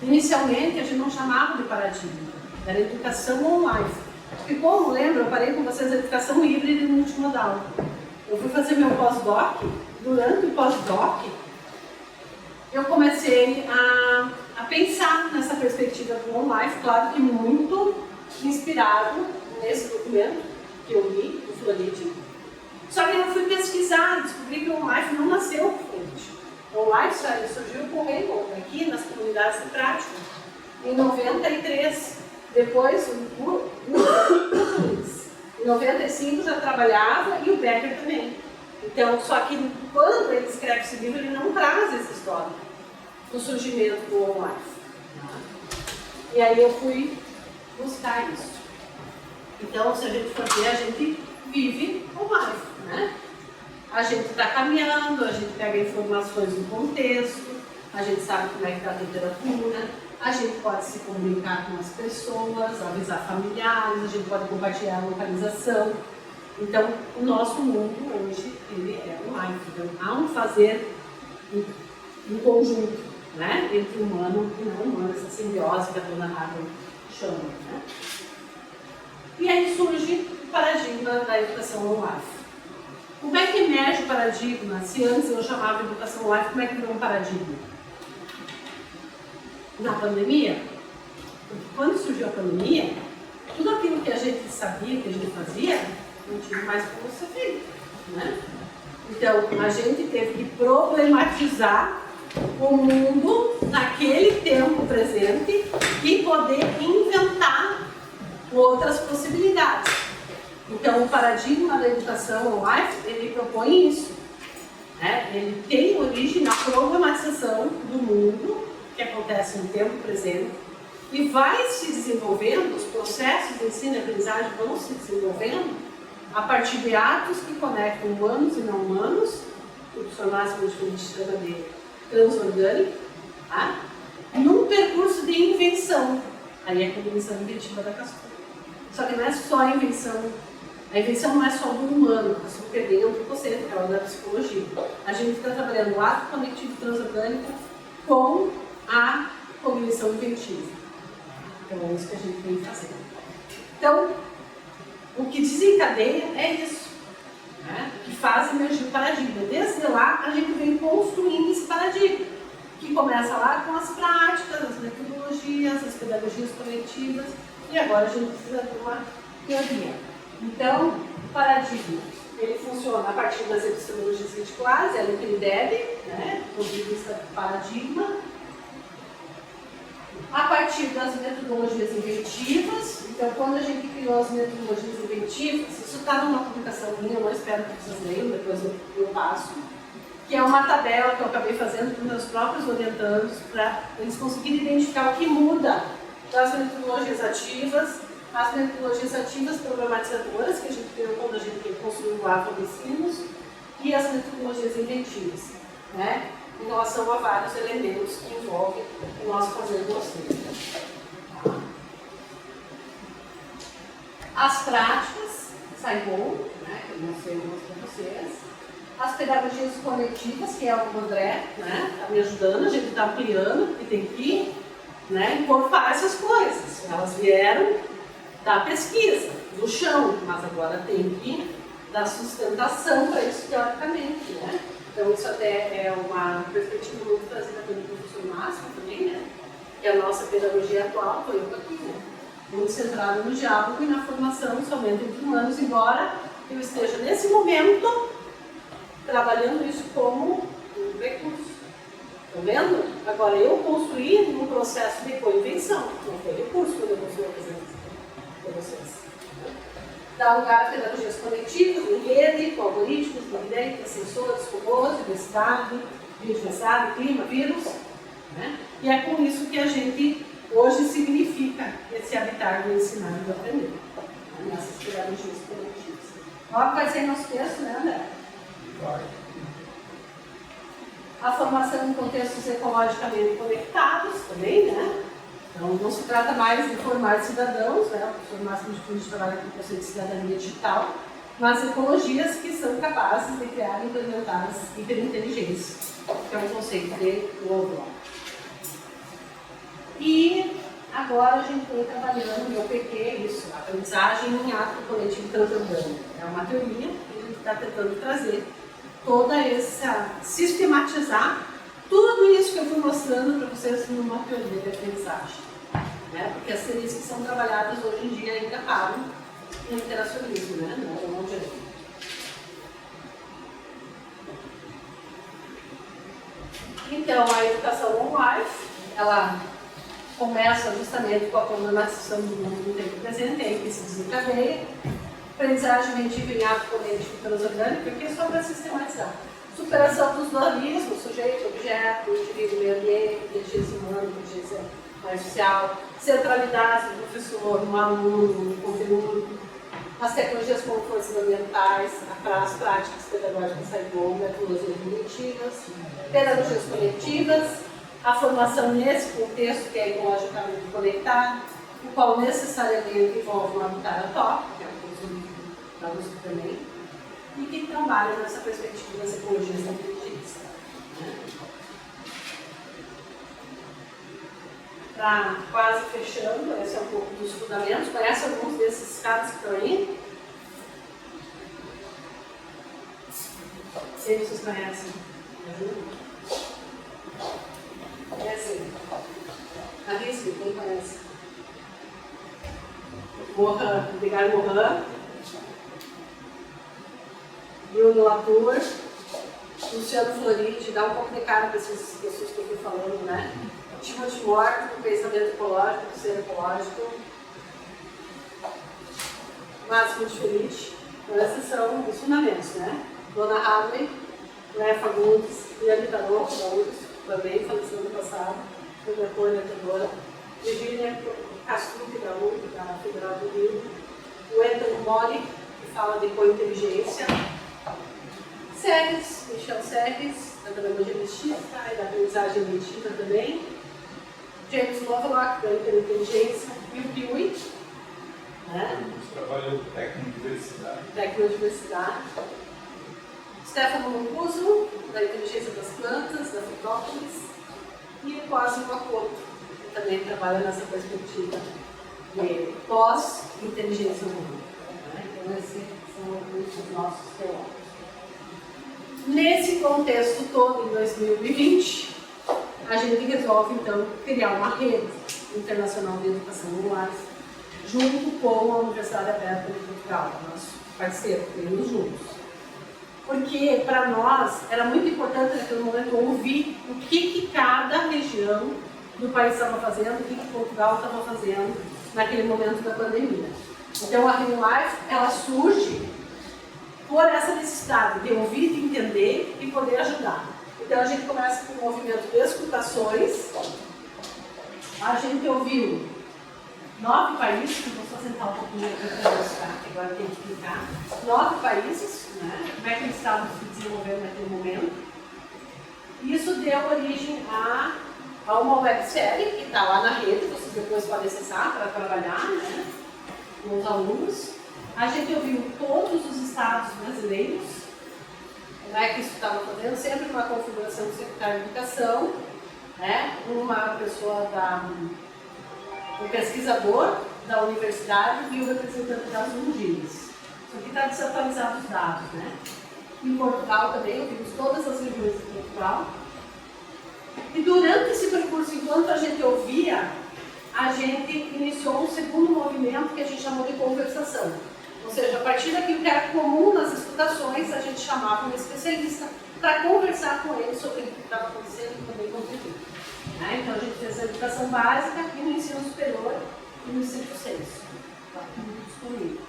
Inicialmente, a gente não chamava de paradigma, era educação on-life. Porque, como lembra, eu parei com vocês a educação híbrida e multimodal. Eu fui fazer meu pós-doc. Durante o pós-doc, eu comecei a pensar nessa perspectiva do on-life, claro que muito inspirado nesse documento que eu li, do Floride. Só que eu fui pesquisar, descobri que o on-life não nasceu do Floride. O on-life surgiu com o Raymond, aqui nas comunidades de prática, em 93. Depois, o Luiz, em 95 já trabalhava e o Becker também. Então, só que quando ele escreve esse livro, ele não traz essa história do surgimento do on-life. E aí eu fui buscar isso. Então, se a gente for ver, a gente vive on-life, né? A gente está caminhando, a gente pega informações do contexto, a gente sabe como é que está a temperatura, a gente pode se comunicar com as pessoas, avisar familiares, a gente pode compartilhar a localização. Então, o nosso mundo hoje, ele é on-life. Então, há um fazer em conjunto, né? Entre humano e não humano, essa simbiose que a dona Harvey chama. Né? E aí surge o paradigma da educação on-life. Como é que emerge o paradigma? Se antes eu chamava de educação on-life, como é que virou um paradigma? Na pandemia, quando surgiu a pandemia, tudo aquilo que a gente sabia, que a gente fazia, não tinha mais como ser feito. Né? Então, a gente teve que problematizar o mundo naquele tempo presente e poder inventar outras possibilidades. Então, o paradigma da educação on-life, ele propõe isso. Né? Ele tem origem na problematização do mundo, que acontece no tempo presente, e vai se desenvolvendo, os processos de ensino e aprendizagem vão se desenvolvendo a partir de atos que conectam humanos e não humanos, o professor Máximo de Felipe chama de transorgânico, tá? Num percurso de invenção. Aí é a cognição inventiva da Castor. Só que não é só a invenção não é só do humano, é super bem antropocêntrica, é da psicologia. A gente está trabalhando o ato conectivo transorgânico com a cognição inventiva. Então é isso que a gente vem fazendo. Então, o que desencadeia é isso, né? Que faz emergir o paradigma. Desde lá, a gente vem construindo esse paradigma, que começa lá com as práticas, as metodologias, as pedagogias coletivas, e agora a gente precisa de uma teoria. Então, o paradigma, ele funciona a partir das epistemologias reticulares, é o que ele deve, né? Do ponto de vista do paradigma, a partir das metodologias inventivas. Então, quando a gente criou as metodologias inventivas, isso está numa publicação minha, eu não espero que vocês leiam, depois eu passo, que é uma tabela que eu acabei fazendo com meus próprios orientandos, para eles conseguirem identificar o que muda das metodologias ativas, as metodologias ativas problematizadoras, que a gente criou quando a gente construiu o AVA de ensinos, e as metodologias inventivas, né? Em relação a vários elementos que envolvem o nosso fazer docente. As práticas, Saigon, né, que eu mostrei para vocês. As pedagogias coletivas, que é o André, né, está me ajudando, a gente está ampliando, porque tem que, né, incorporar essas coisas. Elas vieram da pesquisa, do chão, mas agora tem que da sustentação para isso teoricamente, né? Então isso até é uma perspectiva muito trazida pelo professor Márcio também, né? Que a nossa pedagogia atual foi aqui, né? Muito centrada no diálogo e na formação somente entre humanos, embora eu esteja nesse momento trabalhando isso como um recurso. Estão vendo? Agora, eu construí um processo de coinvenção, não foi recurso quando eu construí a presença de vocês. Dá lugar a pedagogias coletivas, em rede, com algoritmos, magnéticos, sensores, robôs, diversidade, biodiversidade, clima, vírus. Né? E é com isso que a gente hoje significa esse habitar do ensinar e do aprender, né? Nessas pedagogias coletivas. Qual vai ser nosso texto, né, André? Vai. A formação em contextos ecologicamente conectados também, né? Então, não se trata mais de formar cidadãos, né? O professor Máximo de Fundo trabalha com o conceito de cidadania digital, mas ecologias que são capazes de criar e implementar as hiperinteligências, que é um conceito de Lovelock. E agora a gente vem trabalhando no OPQ isso, a aprendizagem em ato coletivo transurbano. É uma teoria que a gente está tentando trazer toda essa, sistematizar tudo isso que eu fui mostrando para vocês numa teoria de aprendizagem. Né? Porque as teorias que são trabalhadas hoje em dia ainda param no interacionismo, né? Não direito. Então, a educação online, ela começa justamente com a problematização do mundo no tempo presente, aí que se desencadeia. Aprendizagem mentiva em ato coletivo transorgânico, aqui é só para sistematizar. Superação dos dualismos, sujeito, objeto, indivíduo, meio ambiente, inteligência humana, inteligência artificial, centralidade do professor, no aluno, no conteúdo, as tecnologias como forças ambientais, as práticas pedagógicas saibom, metodologias cognitivas, pedagogias coletivas, a formação nesse contexto que é ecologicamente conectado, o qual necessariamente envolve um habitat atópico, que é um curso da USP também, e que trabalha nessa perspectiva das ecologias da inteligência. Está quase fechando, esse é um pouco dos fundamentos. Conhece alguns desses caras que estão aí? Se vocês conhecem, ajuda? Conhecem? Arrisque, quem conhece? Mohan, Edgar Morin, Bruno Latour, Luciano Floridi, dá um pouco de cara para essas pessoas que eu estou falando, né? Timothy Morton, pensamento ecológico, ser ecológico, Máximo de Felice. Então, esses são os fundamentos, né? Dona Hadley, Léa Fagundes, Liane Taroco, da URSS, também faleceu ano passado, foi minha orientadora, Virginia Castrucci, da URSS, da Federal do Rio, o Anthony Mori, que fala de cointeligência, Serres, Michel Serres, da pedagogia mestiça e da aprendizagem mentiva também, James Lovelock, da inteligência, e o Dewey, né? Trabalhou com tecnodiversidade. Tecnodiversidade. Stefano Mancuso, da inteligência das plantas, da Fitópolis, e o Cosimo Makoto, que também trabalha nessa perspectiva de pós-inteligência humana. Né? Então, esses são alguns dos nossos teóricos. Nesse contexto todo, em 2020, a gente resolve, então, criar uma rede internacional de educação online, junto com a Universidade Aberta de Portugal, nosso parceiro, temos juntos. Porque, para nós, era muito importante naquele momento ouvir o que cada região do país estava fazendo, o que Portugal estava fazendo naquele momento da pandemia. Então, a Rio Life, ela surge por essa necessidade de ouvir, de entender e poder ajudar. Então, a gente começa com o movimento de escutações. A gente ouviu 9 países, que vou só sentar um pouquinho para mostrar, que agora tem que explicar. 9 países, né? Como é que eles estavam se desenvolvendo naquele momento. Isso deu origem a uma websérie que está lá na rede, vocês depois podem acessar para trabalhar, né, com os alunos. A gente ouviu todos os estados brasileiros, como é que isso estava fazendo, sempre uma configuração do secretário de Educação, né, uma pessoa um pesquisador da universidade e o representante das Undines. Isso aqui está desatualizado os dados, né? Em Portugal também, eu vimos todas as regiões de Portugal. E durante esse percurso, enquanto a gente ouvia, a gente iniciou um segundo movimento que a gente chamou de conversação. Ou seja, a partir daquilo que era comum nas escutações, a gente chamava um especialista para conversar com ele sobre o que estava acontecendo e também contribuir. Então a gente fez a educação básica e no ensino superior e no ensino senso. Está tudo disponível.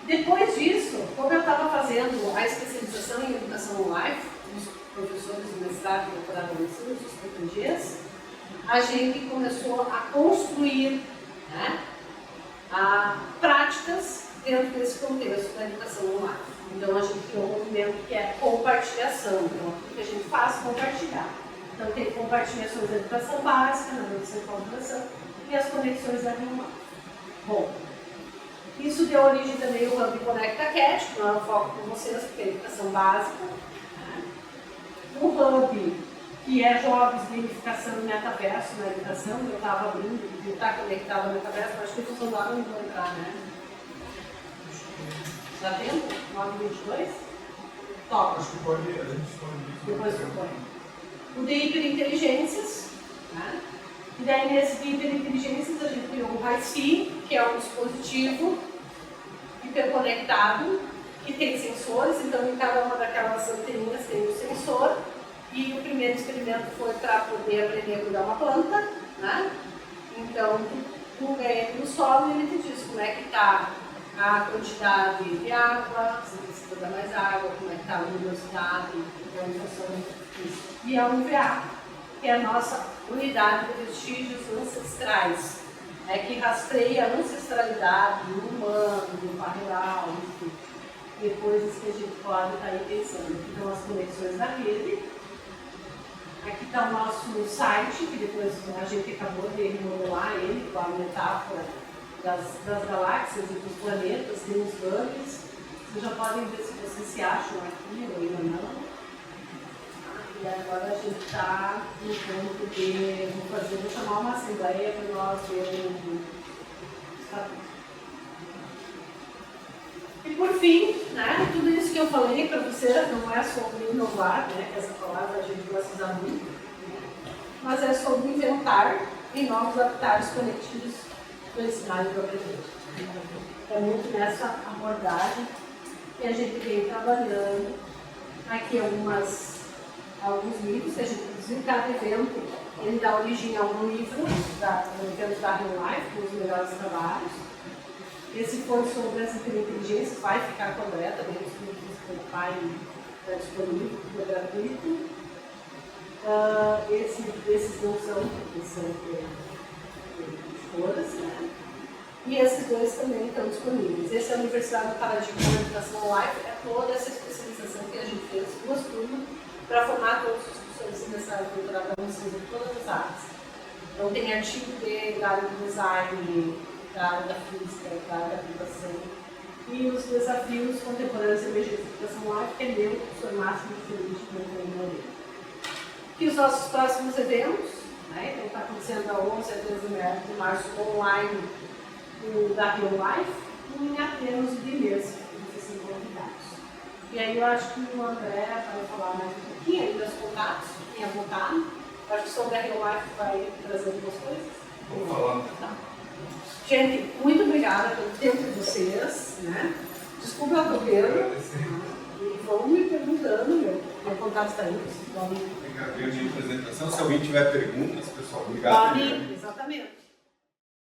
Depois disso, como eu estava fazendo a especialização em educação online, os professores do mestrado e doutorado em ensino, os PPGs, a gente começou a construir, né, práticas dentro desse contexto da educação online. Então a gente tem um movimento que é compartilhação, então o que a gente faz é compartilhar. Então tem compartilhações da educação básica, na educação e pós-graduação e as conexões da Rio. Bom, isso deu origem também ao Hub Conecta Cat, que não é o foco com vocês, porque é educação básica. O Hub, que é jogos, gamificação e metaverso na educação, eu estava abrindo, de estar conectado ao metaverso, mas acho que vocês lá não vão entrar, né? Dá tempo? 9h22? Top. Acho que pode, a gente pode. Depois eu ponho. O de hiperinteligências, né? E daí nesse de hiperinteligências a gente criou o HiFi, que é um dispositivo hiperconectado, que tem sensores, então em cada uma daquelas anteninhas tem um sensor. E o primeiro experimento foi para poder aprender a cuidar uma planta, né? Então, tu ganha no solo e ele te diz como é que está a quantidade de água, se precisa dar mais água, como é que está a luminosidade, a organização disso. E a UVA, que é a nossa unidade de vestígios ancestrais, que rastreia a ancestralidade do humano, do parreiral, enfim. E coisas que a gente pode estar aí pensando. Aqui estão as conexões da rede. Aqui está o nosso site, que depois a gente acabou de remodelar ele com a metáfora das galáxias e dos planetas, tem os bugs. Vocês já podem ver se vocês se acham aqui ou ainda não. E agora a gente está no ponto de vou chamar uma assembleia para nós vermos o estatuto. E por fim, né, tudo isso que eu falei para vocês não é sobre inovar, né, que essa palavra a gente gosta de usar muito, né, mas é sobre inventar em novos habitats conectivos do ensinar e do aprender. É muito nessa abordagem que a gente vem trabalhando. Aqui alguns livros que a gente produziu. Cada evento ele dá origem a um livro do evento da Rio Life, com os melhores trabalhos. Esse foi sobre as inteligências, vai ficar com a André também, os livros do Spotify está disponível, é gratuito. Esses não são, porque são editoras, né? E esses dois também estão disponíveis. Esse é a Universidade do Paradigma da Educação Online, é toda essa especialização que a gente fez, 2 turmas, para formar todos os professores nessa área de doutorado de todas as áreas. Então tem artigo da área do design, da área da física, da área da computação. E os desafios contemporâneos emergentes da educação online, que é meu, o professor Máximo Feliz de Moreira. E os nossos próximos eventos, né? Então está acontecendo a 11 a 13 de março online da Rio Life, e em apenas de mês, vocês são convidados. E aí eu acho que o André vai falar mais um pouquinho aí dos contatos, quem é voltado. Eu acho que sobre a Rio Life vai trazer algumas coisas. Vou falar. Tá. Gente, muito obrigada pelo tempo de vocês, né? Desculpa o atropelo. E vão me perguntando, meu contato está aí, vocês podem. Obrigado pela apresentação. Se alguém tiver perguntas, pessoal, obrigado. Podem, exatamente.